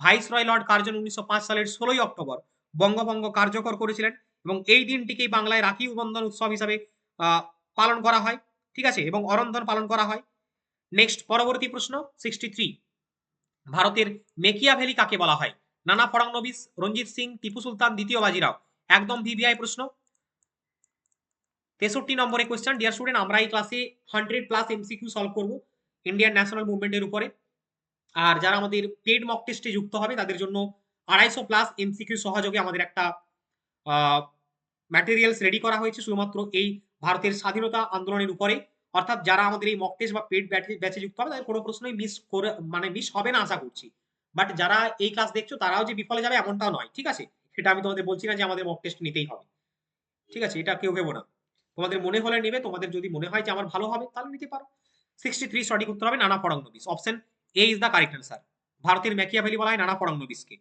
ভাইসরয় লর্ড কার্জন 1905 সালের 16 অক্টোবর বঙ্গভঙ্গ কার্যকর করেছিলেন এবং এই দিনটিকেই বাংলায় রাখি বন্ধন উৎসব হিসাবে পালন করা হয়। ঠিক আছে, এবং অরন্ধন পালন করা হয়। নেক্সট পরবর্তী প্রশ্ন 63, ভারতের মেকিয়াভেলি কাকে বলা হয়? নানা ফড়াংনবিস, রঞ্জিত সিং, টিপু সুলতান, দ্বিতীয় বাজিরাও। একদম ভিভিআই প্রশ্ন। 63 নম্বরে কোয়েশ্চেন, ডিয়ার স্টুডেন্ট, আমরা এই ক্লাসে 100+ এমসিকিউ সলভ করব ইন্ডিয়ান ন্যাশনাল মুভমেন্টের উপরে। আর যারা আমাদের পেড মক টেস্টে যুক্ত হবে তাদের জন্য 250+ এমসিকিউ সহযোগে আমাদের একটা ম্যাটেরিয়ালস রেডি করা হয়েছে শুধুমাত্র এই ভারতের স্বাধীনতা আন্দোলনের উপরে। অর্থাৎ যারা আমাদের এই মক টেস্ট বা পেড ব্যাচে যুক্ত হবে তাদের কোনো প্রশ্নই মিস হবে না আশা করছি। বাট যারা এই ক্লাস দেখছো তারাও যে বিফলে যাবে এমনটাও নয়, ঠিক আছে? সেটা আমি তোমাদের বলছি না যে আমাদের মক টেস্ট নিতেই হবে, ঠিক আছে? এটা কেউ ভেবো না। তোমাদের মনে হলে নেবে, তোমাদের যদি মনে হয় যে আমার ভালো হবে তাহলে নিতে পারো। 63 সঠিক উত্তর হবে Nana Phadnavis. Option a is the correct answer. ভারতের ম্যাকিয়াভেলি বলা হয় নানা ফড়াংনবিসকে।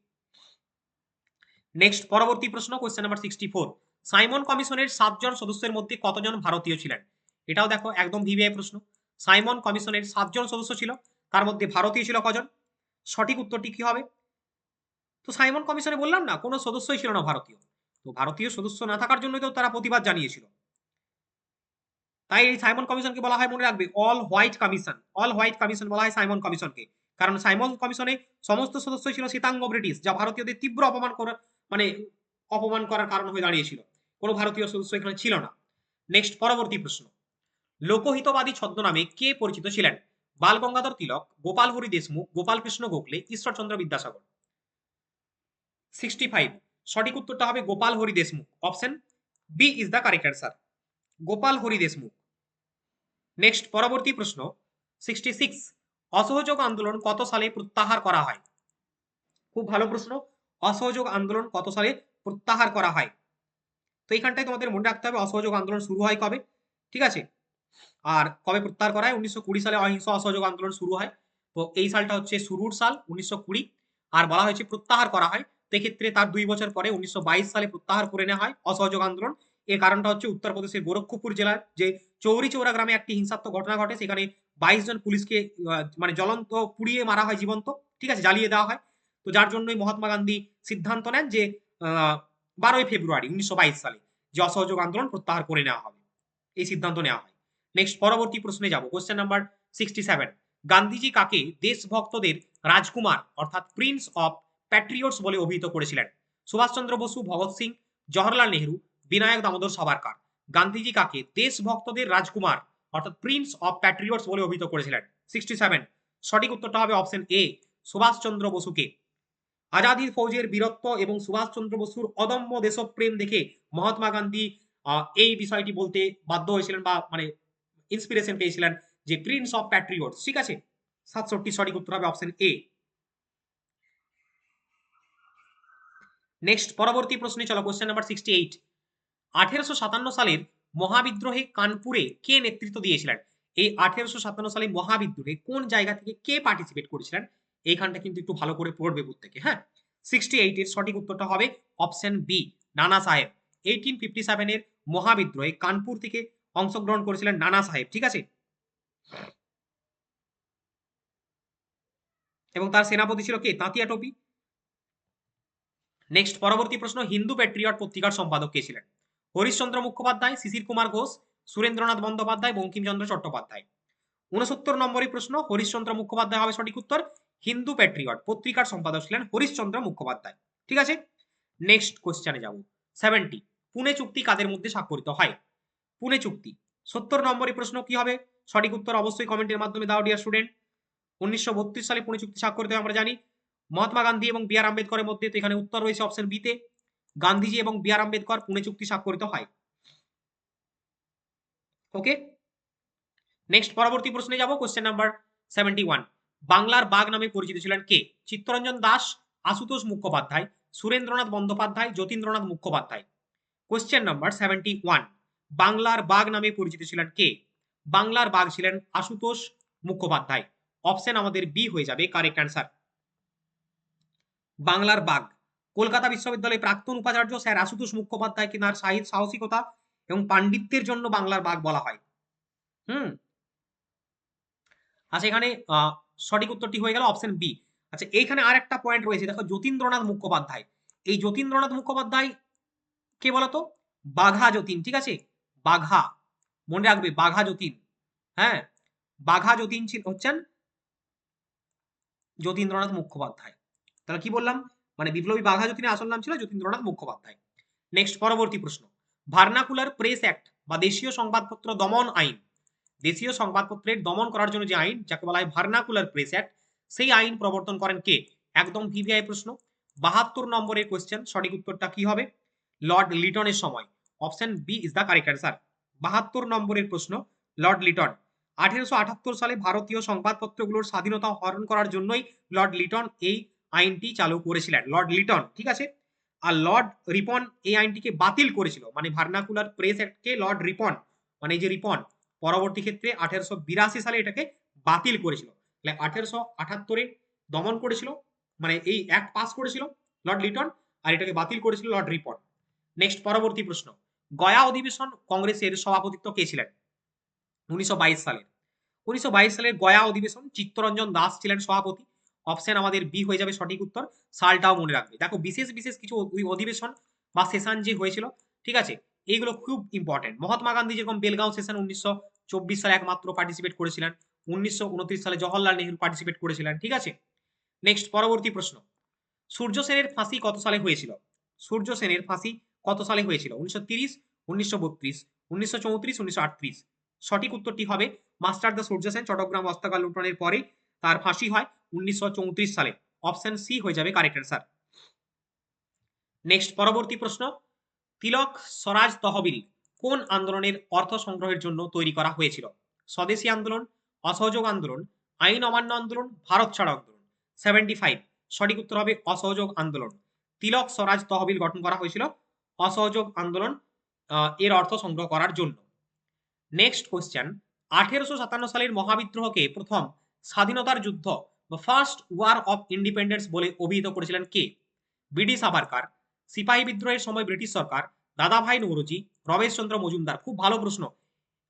নেক্সট পরবর্তী প্রশ্ন, কোয়েশ্চেন নাম্বার 64। সাইমন কমিশনের 7 জন সদস্যের মধ্যে কতজন ভারতীয় ছিলেন? এটাও দেখো একদম ভিভিআই প্রশ্ন। সাইমন কমিশনের 7 জন সদস্য ছিল, তার মধ্যে ভারতীয় ছিল কজন? সঠিক উত্তরটি কি হবে? তো সাইমন কমিশনে বললাম না কোনো সদস্যই ছিল না ভারতীয়, তো ভারতীয় সদস্য না থাকার জন্যই তো তারা প্রতিবাদ জানিয়েছিল। তাই এই সাইমন কমিশনকে বলা হয়, মনে রাখবে, all white commission. All white commission বলা হয় সাইমন কমিশনকে, কারণ সাইমন কমিশনে সমস্ত সদস্য ছিল শ্বেতাঙ্গ ব্রিটিশ, যা ভারতীয়দের তীব্র অপমান করার কারণ হয়ে দাঁড়িয়েছিল। কোনো ভারতীয় সদস্য এখানে ছিল না। নেক্সট পরবর্তী প্রশ্ন, লোকহিতবাদী ছদ্মনামে কে পরিচিত ছিলেন? বাল গঙ্গাধর তিলক, গোপাল হরি দেশমুখ, গোপাল কৃষ্ণ গোখলে, ঈশ্বরচন্দ্র বিদ্যাসাগর। 65 সঠিক উত্তরটা হবে Gopal Hari Deshmukh. Option B is the correct answer, Gopal Hari Deshmukh. Next পরবর্তী প্রশ্ন 66, অসহযোগ আন্দোলন কত সালে প্রত্যাহার করা হয়? খুব ভালো প্রশ্ন। অসহযোগ আন্দোলন কত সালে প্রত্যাহার করা হয়? তো এইখানটায় তোমাদের মনে রাখতে হবে অসহযোগ আন্দোলন শুরু হয় কবে, ঠিক আছে? আর কবে প্রত্যাহার করা হয়? 1920 সালে অহিংস অসহযোগ আন্দোলন শুরু হয়। তো এই সালটা হচ্ছে শুরুর সাল 1920, আর বলা হয়েছে প্রত্যাহার করা হয়। সেক্ষেত্রে তার 2 বছর পরে 1922 সালে প্রত্যাহার করে নেওয়া হয় অসহযোগ আন্দোলন। এর কারণটা হচ্ছে উত্তরপ্রদেশের গোরক্ষপুর জেলার যে চৌরি চৌরা গ্রামে একটি হিংসাত্মক ঘটনা ঘটে, সেখানে 22 জন পুলিশকে মানে জ্বলন্ত পুড়িয়ে মারা হয় জীবন্ত, ঠিক আছে, জ্বালিয়ে দেওয়া হয়। তো যার জন্যই মহাত্মা গান্ধী সিদ্ধান্ত নেন যে 12ই ফেব্রুয়ারি 1922 সালে যে অসহযোগ আন্দোলন প্রত্যাহার করে নেওয়া হবে, এই সিদ্ধান্ত নেওয়া হয়। নেক্সট পরবর্তী প্রশ্নে যাব, কোশ্চেন নাম্বার 67। গান্ধীজি কাকে দেশভক্তদের রাজকুমার অর্থাৎ প্রিন্স অফ প্যাট্রিয়টস বলে অভিহিত করেছিলেন? সুভাষচন্দ্র বসু, ভগৎ সিং, জওহরলাল নেহরু, বিনায়ক দামোদর সাভারকার। গান্ধীজি কাকে দেশভক্তদের রাজকুমার অর্থাৎ প্রিন্স অফ প্যাট্রিয়টস বলে অভিহিত করেছিলেন? 67 সঠিক উত্তরটা হবে অপশন এ, সুভাষচন্দ্র বসুকে। আজাদির ফৌজের বীরত্ব এবং সুভাষচন্দ্র বসুর অদম্য দেশপ্রেম দেখে মহাত্মা গান্ধী এই বিষয়টি বলতে বাধ্য হয়েছিলেন বা মানে ইন্সপিরেশন পেয়েছিলেন যে প্রিন্স অফ প্যাট্রিয়টস, ঠিক আছে? 67 সঠিক উত্তর হবে অপশন এ। নেক্সট পরবর্তী প্রশ্নে চলো, কোশ্চেন নাম্বার 68। 1857 সালের মহাবিদ্রোহে কানপুরে কে নেতৃত্ব দিয়েছিলেন? এই 1857 সালে মহাবিদ্রোহে কোন জায়গা থেকে কে পার্টিসিপেট করেছিলেন? এইখানটা কিন্তু একটু ভালো করে পড়বে প্রত্যেকে, হ্যাঁ? 68 এর সঠিক উত্তরটা হবে অপশন বি, নানা সাহেব। 1857 এর মহাবিদ্রোহে কানপুর থেকে অংশগ্রহণ করেছিলেন নানা সাহেব, ঠিক আছে? এবং তার সেনাপতি ছিল কে? তাঁতিয়া টোপি। নেক্সট পরবর্তী প্রশ্ন, হিন্দু প্যাট্রিয়ট পত্রিকার সম্পাদক কে ছিলেন? হরিশচন্দ্র মুখোপাধ্যায়, শিশির কুমার ঘোষ, সুরেন্দ্রনাথ বন্দ্যোপাধ্যায়, বঙ্কিমচন্দ্র চট্টোপাধ্যায়। 69 নম্বরের প্রশ্ন, হরিশচন্দ্র মুখোপাধ্যায় হবে সঠিক উত্তর। হিন্দু প্যাট্রিয়ট পত্রিকার সম্পাদক ছিলেন হরিশচন্দ্র মুখোপাধ্যায়, ঠিক আছে? নেক্সট কোশ্চেনে যাব, 70। পুনে চুক্তি কাদের মধ্যে স্বাক্ষরিত হয়? পুনে চুক্তি 70 নম্বরের প্রশ্ন কি হবে? সঠিক উত্তর অবশ্যই কমেন্টের মাধ্যমে দাও ডিয়ার স্টুডেন্ট। 1932 সালে পুনে চুক্তি স্বাক্ষরিত হয় আমরা জানি। মহাত্মা গান্ধী এবং বি আর আম্বেদকরের মধ্যে, তো এখানে উত্তর রয়েছে অপশন বিতে, গান্ধীজি এবং বি আর আম্বেদকর পুনে চুক্তি স্বাক্ষরিত হয়। ওকে, নেক্সট পরবর্তী প্রশ্নে যাব, কোশ্চেন নাম্বার 71। বাংলার বাঘ নামে পরিচিত ছিলেন কে? চিত্তরঞ্জন দাস, আশুতোষ মুখোপাধ্যায়, সুরেন্দ্রনাথ বন্দ্যোপাধ্যায়, যতীন্দ্রনাথ মুখোপাধ্যায়। কোশ্চেন নাম্বার 71, বাংলার বাঘ নামে পরিচিত ছিলেন কে? বাংলার বাঘ ছিলেন আশুতোষ মুখোপাধ্যায়। অপশন আমাদের বি হয়ে যাবে কারেক্ট অ্যান্সার, বাংলার বাঘ। কলকাতা বিশ্ববিদ্যালয়ের প্রাক্তন উপাচার্য স্যার আশুতোষ মুখোপাধ্যায়কে তার সাহসিকতা এবং পাণ্ডিত্যের জন্য বাংলার বাঘ বলা হয়। আচ্ছা, এখানে সঠিক উত্তরটি হয়ে গেল অপশন বি। আচ্ছা, এইখানে আর একটা পয়েন্ট রয়েছে, দেখো, যতীন্দ্রনাথ মুখোপাধ্যায়। এই যতীন্দ্রনাথ মুখোপাধ্যায় কে বলতো? বাঘা যতীন, ঠিক আছে? বাঘা, মনে রাখবে, বাঘা যতীন। হ্যাঁ, বাঘা যতীন হচ্ছেন যতীন্দ্রনাথ মুখোপাধ্যায়। তাহলে কি বললাম, মানে বিপ্লবী বাঘা যতীনের আসল নাম ছিল যতীন্দ্রনাথ মুখোপাধ্যায়। নেক্সট পরবর্তী প্রশ্ন, ভার্নাকুলার প্রেস অ্যাক্ট বা দেশীয় সংবাদপত্র দমন আইন, দেশীয় সংবাদপত্রের দমন করার জন্য যে আইন, যাকে বলা হয় ভার্নাকুলার প্রেস অ্যাক্ট, সেই আইন প্রবর্তন করেন কে? একদম ভিভিআই প্রশ্ন। 72 নম্বরের কোয়েশ্চেন, সঠিক উত্তরটা কি হবে? লর্ড লিটনের সময়। Option B is the correct answer. 72 নম্বরের প্রশ্ন, লর্ড লিটন। 1878 সালে ভারতীয় সংবাদপত্রগুলোর স্বাধীনতা হরণ করার জন্যই লর্ড লিটন এই আইনটি চালু করেছিলেন। লর্ড লিটন, ঠিক আছে। আর লর্ড রিপন এই আইনটিকে বাতিল করেছিল, মানে ভার্নাকুলার প্রেস অ্যাক্টকে লর্ড রিপন, মানে এই যে রিপন, পরবর্তী ক্ষেত্রে 1882 সালে এটাকে বাতিল করেছিল। তাহলে 1878 দমন করেছিল, মানে এই অ্যাক্ট পাস করেছিল লর্ড লিটন, আর এটাকে বাতিল করেছিল লর্ড রিপন। নেক্সট, পরবর্তী প্রশ্ন, গয়া অধিবেশন কংগ্রেসের সভাপতিত্ব কে ছিলেন? 1922 সালের। 1922 সালের গয়া অধিবেশন চিত্তরঞ্জন দাস ছিলেন সভাপতি। অপশন আমাদের বি হয়ে যাবে সঠিক উত্তর। সালটাও মনে রাখবে। দেখো, বিশেষ বিশেষ কিছু অধিবেশন বা সেশন যে হয়েছিল, ঠিক আছে, এইগুলো খুব ইম্পর্টেন্ট। মহাত্মা গান্ধী যেরকম বেলগাঁও সেশন 1924 সালে একমাত্র পার্টিসিপেট করেছিলেন, 1929 সালে জওহরলাল নেহরু পার্টিসিপেট করেছিলেন, ঠিক আছে। নেক্সট, পরবর্তী প্রশ্ন, সূর্য সেনের ফাঁসি কত সালে হয়েছিল? সূর্য সেনের ফাঁসি কত সালে হয়েছিল? 1930, 1932, 1934, 1938। সঠিক উত্তরটি হবে মাস্টার দ্য সূর্য সেন চট্টগ্রাম হত্যাকাণ্ড লুণ্ঠনের পরে তার ফাঁসি হয় 1934 সালে। অপশন সি হয়ে যাবে কারেক্ট অ্যান্সার। নেক্সট, পরবর্তী প্রশ্ন, তিলক স্বরাজ তহবিল কোন আন্দোলনের অর্থ সংগ্রহের জন্য তৈরি করা হয়েছিল? স্বদেশী আন্দোলন, অসহযোগ আন্দোলন, আইন অমান্য আন্দোলন, ভারত ছাড়ো আন্দোলন। 75 সঠিক উত্তর হবে অসহযোগ আন্দোলন। তিলক স্বরাজ তহবিল গঠন করা হয়েছিল অসহযোগ আন্দোলন এর অর্থ সংগ্রহ করার জন্য। নেক্সট কোশ্চেন, 1857 সালের মহাবিদ্রোহকে প্রথম স্বাধীনতার যুদ্ধ বা ফার্স্ট ওয়ার অফ ইন্ডিপেন্ডেন্স বলে অভিহিত করেছিলেন কে? বিডি সাভারকার, সিপাহী বিদ্রোহের সময় ব্রিটিশ সরকার, দাদাভাই নৌরোজি, রমেশচন্দ্র মজুমদার। খুব ভালো প্রশ্ন,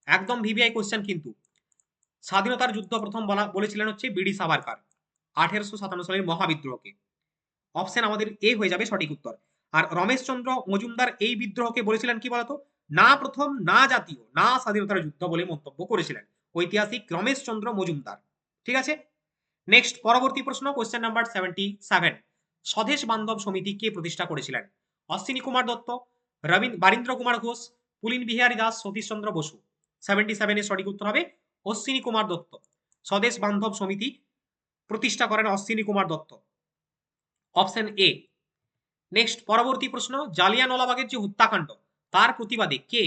একদম ভিভিআই কোশ্চেন কিন্তু। স্বাধীনতার যুদ্ধ প্রথম বলেছিলেন হচ্ছে বিডি সাভারকার 1857 সালের মহাবিদ্রোহকে। অপশন আমাদের এ হয়ে যাবে সঠিক উত্তর। আর রমেশচন্দ্র মজুমদার এই বিদ্রোহকে বলেছিলেন কি বলতো? না প্রথম, না জাতীয়, না স্বাধীনতার যুদ্ধ বলে মন্তব্য করেছিলেন ঐতিহাসিক রমেশচন্দ্র মজুমদার, ঠিক আছে। নেক্সট, পরবর্তী প্রশ্ন, কোশ্চেন নাম্বার 77, স্বদেশ বান্ধব সমিতি কে প্রতিষ্ঠা করেছিলেন? অশ্বিনী কুমার দত্ত, বারীন্দ্র কুমার ঘোষ, পুলিন বিহারী দাস, সতীশচন্দ্র বসু। 77 এর সঠিক উত্তর হবে অশ্বিনী কুমার দত্ত। স্বদেশ বান্ধব সমিতি প্রতিষ্ঠা করেন Ashwini Kumar Dutta. Option a. Next, পরবর্তী প্রশ্ন, জালিয়ানওয়ালাবাগের যে হত্যাকাণ্ড তার প্রতিবাদে কে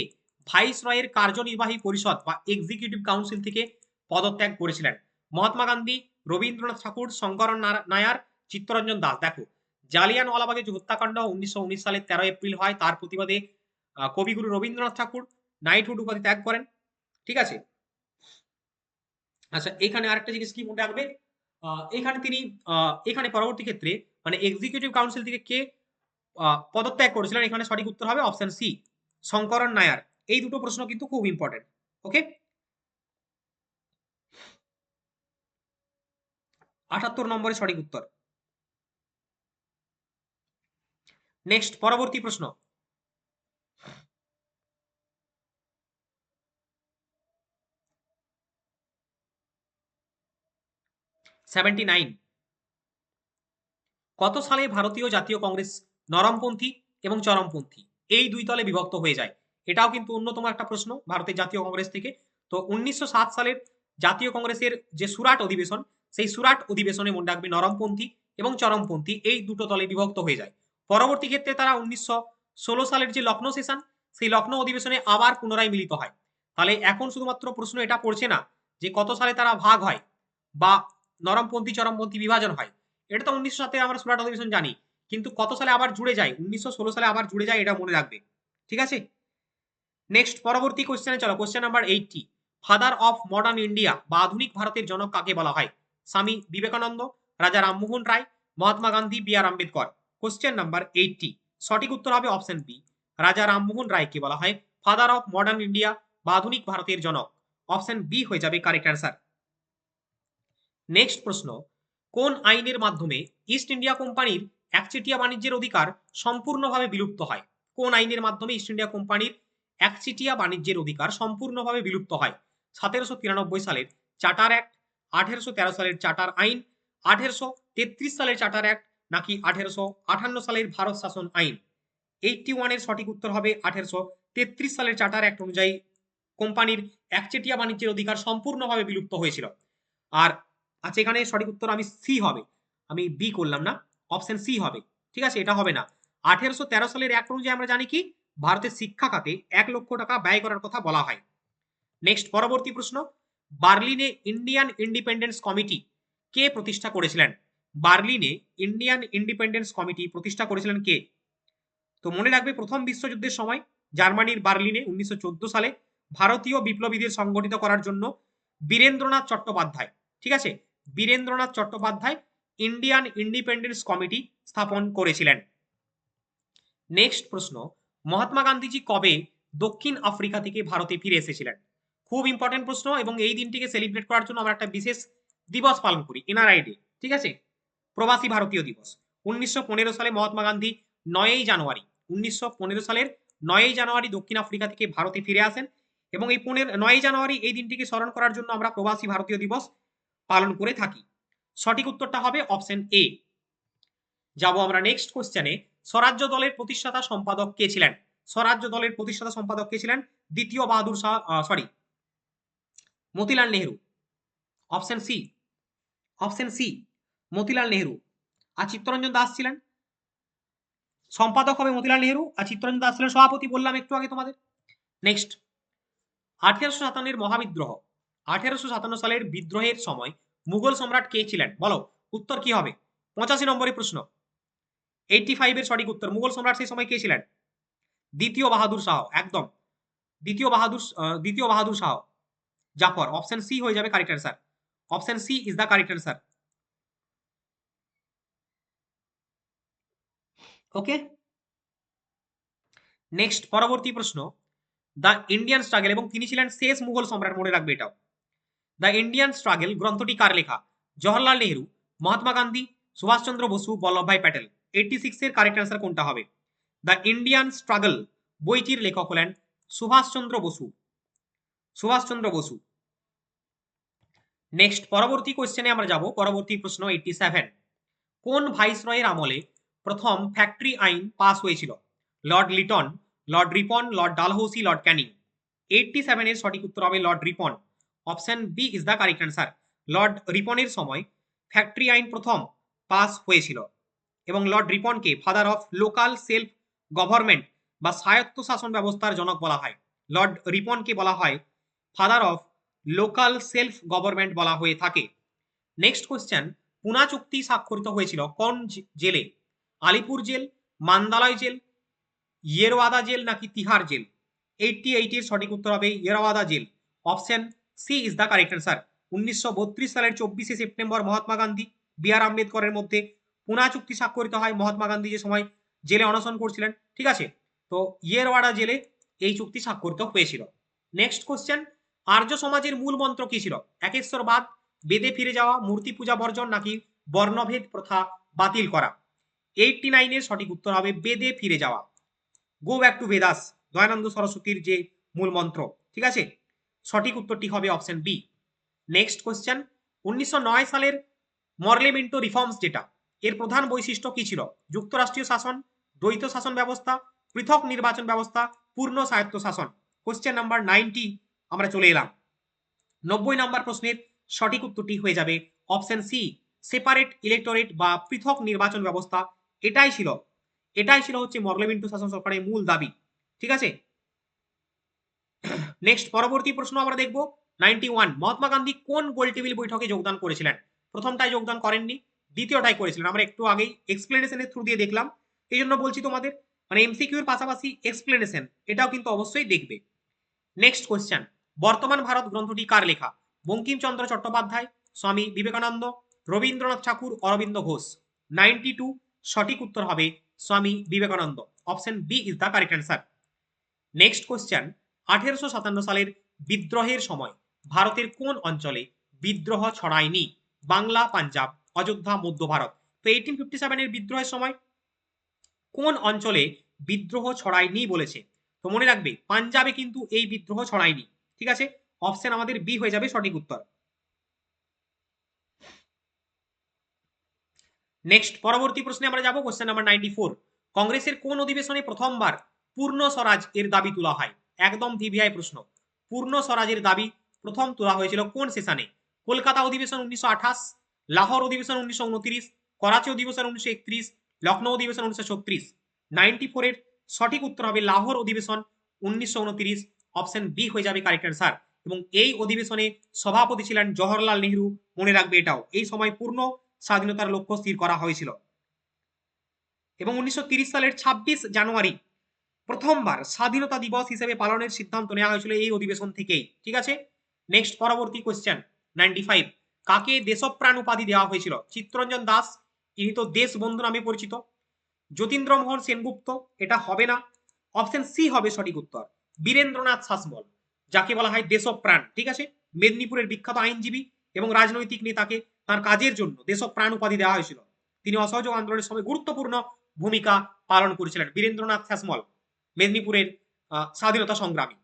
ভাইসরয়ের কার্যনির্বাহী পরিষদ বা এক্সিকিউটিভ কাউন্সিল থেকে পদত্যাগ করেছিলেন? মহাত্মা গান্ধী, রবীন্দ্রনাথ ঠাকুর, শঙ্করন নায়ার, চিত্তরঞ্জন দাস। দেখো, জালিয়ানওয়ালাবাগের যে হত্যাকাণ্ড 1919 সালের 13 এপ্রিল হয়, তার প্রতিবাদে কবিগুরু রবীন্দ্রনাথ ঠাকুর নাইটহুড উপাধি ত্যাগ করেন, ঠিক আছে। আচ্ছা, এখানে আরেকটা জিনিস কি মনে রাখবে, এখানে তিনি এখানে পরবর্তী ক্ষেত্রে মানে এক্সিকিউটিভ কাউন্সিল থেকে কে পদত্যাগ করেছিলেন? এখানে সঠিক উত্তর হবে অপশন সি, শঙ্করন নায়ার। এই দুটো প্রশ্ন কিন্তু খুব ইম্পর্টেন্ট। ওকে, 78 নম্বরে সঠিক উত্তর। নেক্সট, পরবর্তী প্রশ্ন, সেভেন্টি নাইন, কত সালে ভারতীয় জাতীয় কংগ্রেস নরমপন্থী এবং চরমপন্থী এই দুই দলে বিভক্ত হয়ে যায়? এটাও কিন্তু অন্যতম একটা প্রশ্ন ভারতের জাতীয় কংগ্রেস থেকে। তো 1907 সালের জাতীয় কংগ্রেসের যে সুরাট অধিবেশন, সেই সুরাট অধিবেশনে মনে রাখবে নরমপন্থী এবং চরমপন্থী এই দুটো দলে বিভক্ত হয়ে যায়। পরবর্তী ক্ষেত্রে তারা 1916 সালের যে লখনৌ সেশন, সেই লখনৌ অধিবেশনে আবার পুনরায় মিলিত হয়। তাহলে এখন শুধুমাত্র প্রশ্ন এটা পড়ছে না যে কত সালে তারা ভাগ হয় বা নরমপন্থী চরমপন্থী বিভাজন হয়, এটা তো 1907 আমরা সুরাট অধিবেশন জানি, কিন্তু কত সালে আবার জুড়ে যায়? 1916 সালে আবার জুড়ে যায়, এটা মনে রাখবে, ঠিক আছে। নেক্সট, পরবর্তী কোশ্চেনে চলো, question number 80, father of modern India বা আধুনিক ভারতের জনক কাকে বলা হয়? স্বামী বিবেকানন্দ, রাজা Rammohan Roy, Mahatma Gandhi, B R Ambedkar. Question number 80 সঠিক উত্তর হবে অপশন বি, রাজা রামমোহন রায়কে বলা হয় ফাদার অফ মডার্ন ইন্ডিয়া বা আধুনিক ভারতের জনক। অপশন বি হয়ে যাবে কারেক্ট অ্যান্সার। নেক্সট প্রশ্ন, কোন আইনের মাধ্যমে ইস্ট ইন্ডিয়া কোম্পানির একচেটিয়া বাণিজ্যের অধিকার সম্পূর্ণভাবে বিলুপ্ত হয়? কোন আইনের মাধ্যমে ইস্ট ইন্ডিয়া কোম্পানির একচেটিয়া বাণিজ্যের অধিকার সম্পূর্ণভাবে বিলুপ্ত হয়? 1793 সালের চার্টার অ্যাক্ট, 1813 সালের চার্টার আইন, 1833 সালের চার্টার অ্যাক্ট, নাকি 1858 সালের ভারত শাসন আইন? 81 এর সঠিক উত্তর হবে 1933 সালের চার্টার অ্যাক্ট অনুযায়ী কোম্পানির একচেটিয়া বাণিজ্যের অধিকার সম্পূর্ণভাবে বিলুপ্ত হয়েছিল। আর আচ্ছা, এখানে সঠিক উত্তর আমি সি হবে, আমি বি করলাম না, অপশন সি হবে। ঠিক আছে, এটা হবে না। 1813 সালের অ্যাক্ট অনুযায়ী আমরা জানি কি ভারতের শিক্ষা খাতে 1 লক্ষ টাকা ব্যয় করার কথা বলা হয়। নেক্সট পরবর্তী প্রশ্ন, বার্লিনে ইন্ডিয়ান ইন্ডিপেন্ডেন্স কমিটি কে প্রতিষ্ঠা করেছিলেন? বার্লিনে ইন্ডিয়ান ইন্ডিপেন্ডেন্স কমিটি প্রতিষ্ঠা করেছিলেন কে? তো মনে রাখবে প্রথম বিশ্বযুদ্ধের সময় জার্মানির বার্লিনে 1914 সালে ভারতীয় বিপ্লবীদের সংগঠিত করার জন্য বীরেন্দ্রনাথ চট্টোপাধ্যায়, ঠিক আছে, Birendranath Chattopadhyay Indian independence committee স্থাপন করেছিলেন। নেক্সট প্রশ্ন, মহাত্মা গান্ধীজি কবে দক্ষিণ আফ্রিকা থেকে ভারতে ফিরে এসেছিলেন? খুব ইম্পর্টেন্ট প্রশ্ন, এবং এই দিনটিকে সেলিব্রেট করার জন্য আমরা একটা বিশেষ দিবস পালন করি, এনআরআই ডে, ঠিক আছে, প্রবাসী ভারতীয় দিবস। 1915 সালে মহাত্মা গান্ধী 9ই জানুয়ারি 1915 সালের 9ই জানুয়ারি দক্ষিণ আফ্রিকা থেকে ভারতে ফিরে আসেন, এবং এই 9ই জানুয়ারি এই দিনটিকে স্মরণ করার জন্য আমরা প্রবাসী ভারতীয় দিবস পালন করে থাকি। সঠিক উত্তরটা হবে অপশন এ। যাব আমরা নেক্সট কোশ্চেনে, স্বরাজ্য দলের প্রতিষ্ঠাতা সম্পাদক কে ছিলেন? স্বরাজ্য দলের প্রতিষ্ঠাতা সম্পাদক কে ছিলেন? দ্বিতীয় Bahadur Shah, Motilal Nehru. Option C, option c Motilal Nehru. আর চিত্তরঞ্জন দাস ছিলেন সম্পাদক, হবে মতিলাল নেহেরু, আর চিত্তরঞ্জন দাস ছিলেন সভাপতি, বললাম একটু আগে তোমাদের। নেক্সট, 1857 মহাবিদ্রোহ, 1857 সালের বিদ্রোহের সময় মুঘল সম্রাট কে ছিলেন? বলো উত্তর কি হবে? 85 নম্বরের প্রশ্ন, 85 এর সঠিক উত্তর, মুঘল সম্রাট সেই সময় কে ছিলেন? দ্বিতীয় বাহাদুর শাহ, একদম, দ্বিতীয় বাহাদুর শাহ জাফর। অপশন সি হয়ে যাবে correct answer, option C is the correct answer. Okay, next পরবর্তী প্রশ্ন, দ্য ইন্ডিয়ান স্ট্রাগল, এবং তিনি ছিলেন শেষ মুঘল সম্রাট, মনে রাখবে এটাও। দ্য ইন্ডিয়ান স্ট্রাগল গ্রন্থটি কার লেখা? জওহরলাল নেহেরু, মহাত্মা গান্ধী, সুভাষচন্দ্র বসু, বল্লভভাই প্যাটেল। 86 এর কারেক্ট অ্যান্সার কোনটা হবে? দ্য ইন্ডিয়ান স্ট্রাগল বইটির লেখক হলেন সুভাষচন্দ্র বসু, সুভাষচন্দ্র বসু। নেক্সট পরবর্তী কোশ্চেনে আমরা যাব, পরবর্তী প্রশ্ন 87, কোন ভাইসরয়ের আমলে প্রথম ফ্যাক্টরি আইন পাস হয়েছিল? Lord Lytton, Lord Ripon, Lord Dalhousie, Lord Canning. 87 এর সঠিক উত্তর হবে Lord Ripon. Option B is the correct answer. Lord রিপনের সময় ফ্যাক্টরি আইন প্রথম পাস হয়েছিল, এবং লর্ড রিপনকে father of local self government বা স্বায়ত্ত শাসন ব্যবস্থার জনক বলা হয়। লর্ড রিপনকে বলা হয় father of local self government বলা হয়ে থাকে। নেক্সট কোশ্চেন, পুনা চুক্তি স্বাক্ষরিত হয়েছিল কোন জেলে? Alipur jail, Mandalay jail, Yerwada jail, নাকি তিহার জেল? 88 এর সঠিক উত্তর হবে Yerwada jail. Option C is the correct answer. 1932 সালের 24শে September Mahatma Gandhi, B R আম্বেদকরের মধ্যে পুনা চুক্তি স্বাক্ষরিত হয়। মহাত্মা গান্ধী যে সময় জেলে অনশন করছিলেন, ঠিক আছে, তো ইয়েরওয়াডা জেলে এই চুক্তি স্বাক্ষরিত হয়েছিল। নেক্সট কোশ্চেন, আর্য সমাজের মূল মন্ত্র কি ছিল? একেশ্বরবাদ, বেদে ফিরে যাওয়া, মূর্তি পূজা বর্জন, নাকি বর্ণভেদ প্রথা বাতিল করা? 89 এর সঠিক উত্তর হবে বেদে ফিরে যাওয়া, go back to Vedas, Dayanand সরস্বতীর যে মূল মন্ত্র, ঠিক আছে, সঠিক উত্তরটি হবে অপশন বি। নেক্সট কোশ্চেন, 1909 সালের মরলেমেন্টো রিফর্মস যেটা, এর প্রধান বৈশিষ্ট্য কি ছিল? যুক্তরাষ্ট্রীয় শাসন, দ্বৈত শাসন ব্যবস্থা, পৃথক নির্বাচন ব্যবস্থা, পূর্ণ স্বায়ত্ত শাসন। কোশ্চেন নাম্বার 90 আমরা চলে এলাম। 90 নাম্বার প্রশ্নের সঠিক উত্তরটি হয়ে যাবে অপশন সি, সেপারেট ইলেক্টোরেট বা পৃথক নির্বাচন ব্যবস্থা। এটাই ছিল হচ্ছে মরলেমেন্টো শাসন সরকারের মূল দাবি, ঠিক আছে। নেক্সট পরবর্তী প্রশ্ন আমরা দেখব 91, মহাত্মা গান্ধী কোন গোলটেবিল বৈঠকে যোগদান করেছিলেন? প্রথমটাই যোগদান করেননি, দ্বিতীয়টাই করেছিলেন। আমরা একটু আগেই এক্সপ্লেনেশনের থ্রু দিয়ে দেখলাম, এই জন্য বলছি তোমাদের, মানে এমসিকিউ এর পাশাপাশি এক্সপ্লেনেশন এটাও কিন্তু অবশ্যই দেখবে। নেক্সট কোশ্চেন, বর্তমান ভারত গ্রন্থটি কার লেখা? বঙ্কিমচন্দ্র চট্টোপাধ্যায়, স্বামী বিবেকানন্দ, রবীন্দ্রনাথ ঠাকুর, অরবিন্দ ঘোষ। 92 সঠিক উত্তর হবে Swami Vivekananda. Option B is the correct answer. Next question, 1857 সালের বিদ্রোহের সময় ভারতের কোন অঞ্চলে বিদ্রোহ ছড়ায়নি? বাংলা, পাঞ্জাব, অযোধ্যা, মধ্য ভারত। তো 1857 এর বিদ্রোহের সময় কোন অঞ্চলে বিদ্রোহ ছড়ায়নি বলেছে, তো মনে রাখবে পাঞ্জাবে কিন্তু এই বিদ্রোহ ছড়ায়নি, ঠিক আছে, অপশন আমাদের বি হয়ে যাবে সঠিক উত্তর। নেক্সট পরবর্তী প্রশ্নে আমরা যাব, কোশ্চেন নাম্বার 94, কংগ্রেসের কোন অধিবেশনে প্রথমবার পূর্ণ স্বরাজ এর দাবি তোলা হয়? একদম ভিভিআই প্রশ্ন। পূর্ণ স্বরাজের দাবি প্রথম তোলা হয়েছিল কোন সেশনে? কলকাতা অধিবেশন 1928, লাহোর অধিবেশন 1929, করাচি অধিবেশন 1931, লখনৌ অধিবেশন 1936। 94 এর সঠিক উত্তর হবে লাহোর অধিবেশন 1929। অপশন বি হয়ে যাবে কারেক্ট অ্যান্সার। এবং এই অধিবেশনে সভাপতি ছিলেন জওহরলাল নেহরু। মনে রাখবে এটাও, এই সময় পূর্ণ স্বাধীনতার লক্ষ্য স্থির করা হয়েছিল। এবং 1930 সালের 26 জানুয়ারি প্রথমবার স্বাধীনতা দিবস হিসেবে পালনের সিদ্ধান্ত নেওয়া হয়েছিল এই অধিবেশন থেকেই। ঠিক আছে, নেক্সট পরবর্তী কোশ্চেন 95। কাকে দেশপ্রাণ উপাধি দেওয়া হয়েছিল? চিত্তরঞ্জন দাস, ইনি তো দেশবন্ধু নামে পরিচিত। যতীন্দ্রমোহন সেনগুপ্ত, এটা হবে না। অপশন সি হবে সঠিক উত্তর, বীরেন্দ্রনাথ শাসমল, যাকে বলা হয় দেশপ্রাণ। ঠিক আছে, মেদিনীপুরের বিখ্যাত আইনজীবী এবং রাজনৈতিক নেতাকে তার কাজের জন্য দেশপ্রাণ উপাধি দেওয়া হয়েছিল। তিনি অসহযোগ আন্দোলনের সময় গুরুত্বপূর্ণ ভূমিকা পালন করেছিলেন বীরেন্দ্রনাথ শাসমল, মেদিনীপুরের স্বাধীনতা সংগ্রামী।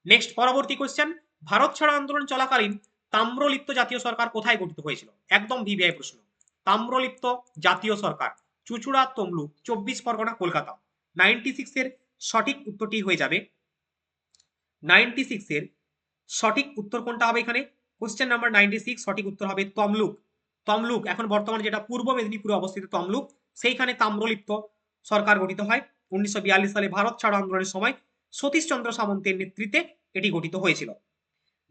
নেক্সট পরবর্তী কোশ্চেন, ভারত ছাড়ো আন্দোলন চলাকালীন তাম্রলিপ্ত জাতীয় সরকার কোথায় গঠিত হয়েছিল? একদম ভিভিআই প্রশ্ন। তাম্রলিপ্ত জাতীয় সরকার চুচুড়া, তমলুক, 24 পরগনা, কলকাতা। 96 এর সঠিক উত্তরটি হয়ে যাবে, 96 এর সঠিক উত্তর কোনটা হবে এখানে? কোশ্চেন নাম্বার 96 সঠিক উত্তর হবে তমলুক। তমলুক এখন বর্তমানে যেটা পূর্ব মেদিনীপুরে অবস্থিত তমলুক, সেইখানে তাম্রলিপ্ত সরকার গঠিত হয়। 1942 সালে ভারত ছাড়ো আন্দোলনের সময় সতীশ চন্দ্র সামন্তের নেতৃত্বে এটি গঠিত হয়েছিল।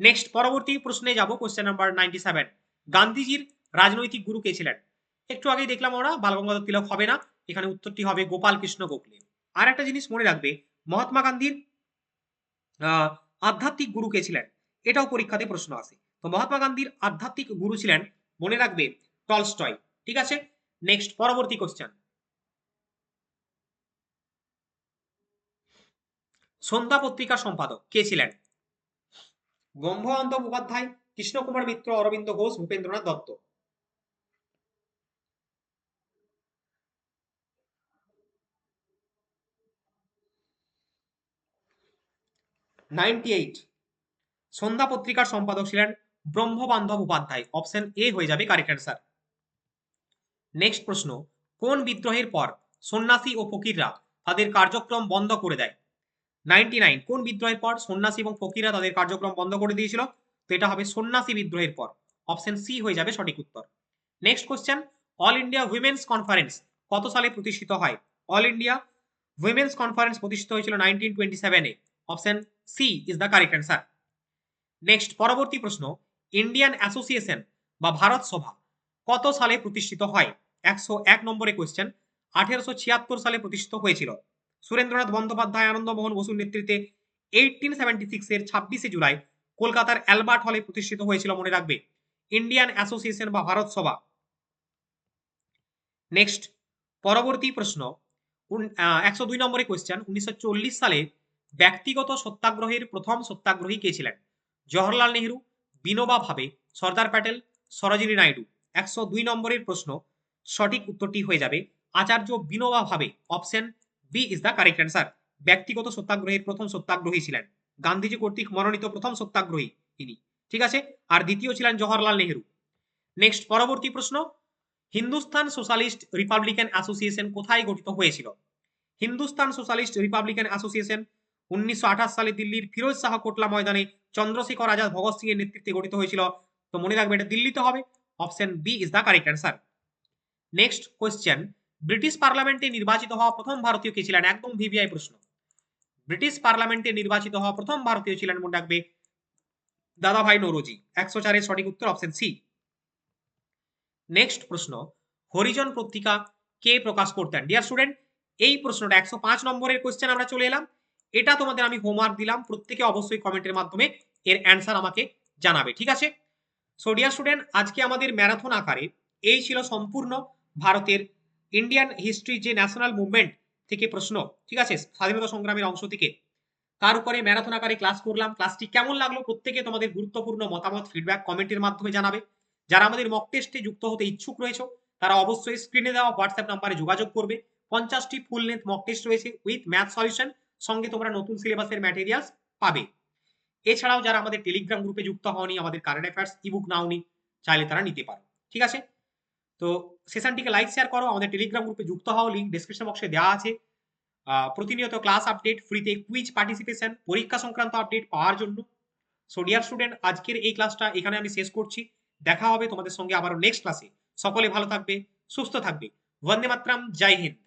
নেক্সট পরবর্তী প্রশ্নে যাব, কোশ্চেন নাম্বার 97। গান্ধীজির রাজনৈতিক গুরু কে ছিলেন? একটু আগেই দেখলাম আমরা বালগঙ্গাধর তিলক হবে না, এখানে উত্তরটি হবে গোপাল কৃষ্ণ গোখলে। আর একটা জিনিস মনে রাখবে, মহাত্মা গান্ধীর আধ্যাত্মিক গুরু কে ছিলেন? এটাও পরীক্ষাতে প্রশ্ন আসে। তো মহাত্মা গান্ধীর আধ্যাত্মিক গুরু ছিলেন, মনে রাখবে, টলস্টয়। ঠিক আছে, নেক্সট পরবর্তী কোশ্চেন, সন্ধ্যা পত্রিকার সম্পাদক কে ছিলেন? ব্রহ্মানন্দ মুখোপাধ্যায়, কৃষ্ণকুমার মিত্র, অরবিন্দ ঘোষ, ভূপেন্দ্রনাথ দত্ত। 98 সন্ধ্যা পত্রিকার সম্পাদক ছিলেন ব্রহ্মবান্ধব উপাধ্যায়। অপশন এ হয়ে যাবে কারেক্ট অ্যান্সার। নেক্সট প্রশ্ন, কোন বিদ্রোহের পর সন্ন্যাসী ও ফকিররা তাদের কার্যক্রম বন্ধ করে দেয়? 99 কোন বিদ্রোহের পর সন্ন্যাসী এবং ফকিররা তাদের কার্যক্রম বন্ধ করে দিয়েছিল? তো এটা হবে সন্ন্যাসী বিদ্রোহের পর। অপশন সি হয়ে যাবে সঠিক উত্তর। Next question, all India women's conference কত সালে প্রতিষ্ঠিত হয়? অল ইন্ডিয়া উইমেন্স কনফারেন্স প্রতিষ্ঠিত হয়েছিল 1927 এ। Option C is the correct answer. Next পরবর্তী প্রশ্ন, ইন্ডিয়ান অ্যাসোসিয়েশন বা ভারত সভা কত সালে প্রতিষ্ঠিত হয়? 101 নম্বরে কোয়েশ্চেন। 1876 সালে প্রতিষ্ঠিত হয়েছিল। সুরেন্দ্রনাথ বন্দ্যোপাধ্যায়, আনন্দমোহন বসুর নেতৃত্বে 1876 এর 26 জুলাই কলকাতার অ্যালবার্ট হলে প্রতিষ্ঠিত হয়েছিল। মনে রাখবে, ইন্ডিয়ান অ্যাসোসিয়েশন বা ভারত সভা। নেক্সট পরবর্তী প্রশ্ন, 102 নম্বরে কোয়েশ্চেন। 1940 সালে ব্যক্তিগত সত্যাগ্রহের প্রথম সত্যাগ্রহী কে ছিলেন? জওহরলাল নেহরু, বিনোবা ভাবে, সর্দার প্যাটেল, সরোজিনী নাইডু। 102 নম্বরের প্রশ্ন, সঠিক উত্তরটি হয়ে যাবে Acharya Vinoba Bhave. Option B is the correct answer. ব্যক্তিগত সত্যাগ্রহের প্রথম সত্যাগ্রহী ছিলেন, গান্ধীজি কর্তৃক মনোনীত প্রথম সত্যাগ্রহী তিনি। ঠিক আছে, আর দ্বিতীয় ছিলেন জওহরলাল নেহরু। নেক্সট পরবর্তী প্রশ্ন, হিন্দুস্তান সোশ্যালিস্ট রিপাবলিকান অ্যাসোসিয়েশন কোথায় গঠিত হয়েছিল? হিন্দুস্তান সোশ্যালিস্ট রিপাবলিকান অ্যাসোসিয়েশন 1928 সালে দিল্লির ফিরোজ শাহ কোটলা ময়দানে চন্দ্রশেখর আজাদ, ভগৎ সিং এর নেতৃত্বে গঠিত হয়েছিল। তো মনে রাখবে এটা দিল্লিতে হবে। Option B is the correct answer. Next question, British পার্লামেন্টে নির্বাচিত হওয়া প্রথম ভারতীয় কে ছিলেন? একদম ভিভিআই প্রশ্ন। ব্রিটিশ পার্লামেন্টে নির্বাচিত হওয়া প্রথম ভারতীয় ছিলেন, মনে রাখবে, দাদাভাই নৌরোজি। 104 এর সঠিক উত্তর অপশন সি। নেক্সট প্রশ্ন, হরিজন পত্রিকা কে প্রকাশ করতেন? ডিয়ার স্টুডেন্ট, এই প্রশ্নটা 105 নম্বরের কোশ্চেন আমরা চলে এলাম। এটা তোমাদের আমি হোমওয়ার্ক দিলাম, প্রত্যেকে অবশ্যই কমেন্টের মাধ্যমে এর অ্যান্সার আমাকে জানাবে। ঠিক আছে, সো ডিয়ার স্টুডেন্ট, আজকে আমাদের ম্যারাথন আকারে এই ছিল সম্পূর্ণ ভারতের ইন্ডিয়ান হিস্ট্রি যে ন্যাশনাল মুভমেন্ট থেকে প্রশ্ন। ঠিক আছে, স্বাধীনতা সংগ্রামের অংশ থেকে তার উপরে ম্যারাথন আকারে ক্লাস করলাম। ক্লাসটি কেমন লাগলো প্রত্যেকে তোমাদের গুরুত্বপূর্ণ মতামত ফিডব্যাক কমেন্টের মাধ্যমে জানাবে। যারা আমাদের মক টেস্টে যুক্ত হতে ইচ্ছুক রয়েছে তারা অবশ্যই স্ক্রিনে দেওয়া হোয়াটসঅ্যাপ নাম্বারে যোগাযোগ করবে। 50টি ফুল লেন্থ মক টেস্ট রয়েছে উইথ ম্যাথ সলিউশন, সঙ্গে তোমরা নতুন সিলেবাসের ম্যাটেরিয়ালস পাবে। এছাড়াও যারা আমাদের টেলিগ্রাম গ্রুপে যুক্ত হওনি, আমাদের কারেন্ট অ্যাফেয়ার্স ইবুক নাওনি, চাইলে তারা নিতে পারো। ঠিক আছে, তো সেশনটিকে লাইক শেয়ার করো, আমাদের টেলিগ্রাম গ্রুপে যুক্ত হও, লিঙ্ক ডেসক্রিপশন বক্সে দেওয়া আছে। প্রতিনিয়ত ক্লাস আপডেট, ফ্রিতে কুইজ পার্টিসিপেশন, পরীক্ষা সংক্রান্ত আপডেট পাওয়ার জন্য। সো ডিয়ার স্টুডেন্ট, আজকের এই ক্লাসটা এখানে আমি শেষ করছি। দেখা হবে তোমাদের সঙ্গে আবারও নেক্সট ক্লাসে। সকলে ভালো থাকবে, সুস্থ থাকবে। বন্দে মাতরম, জয় হিন্দ।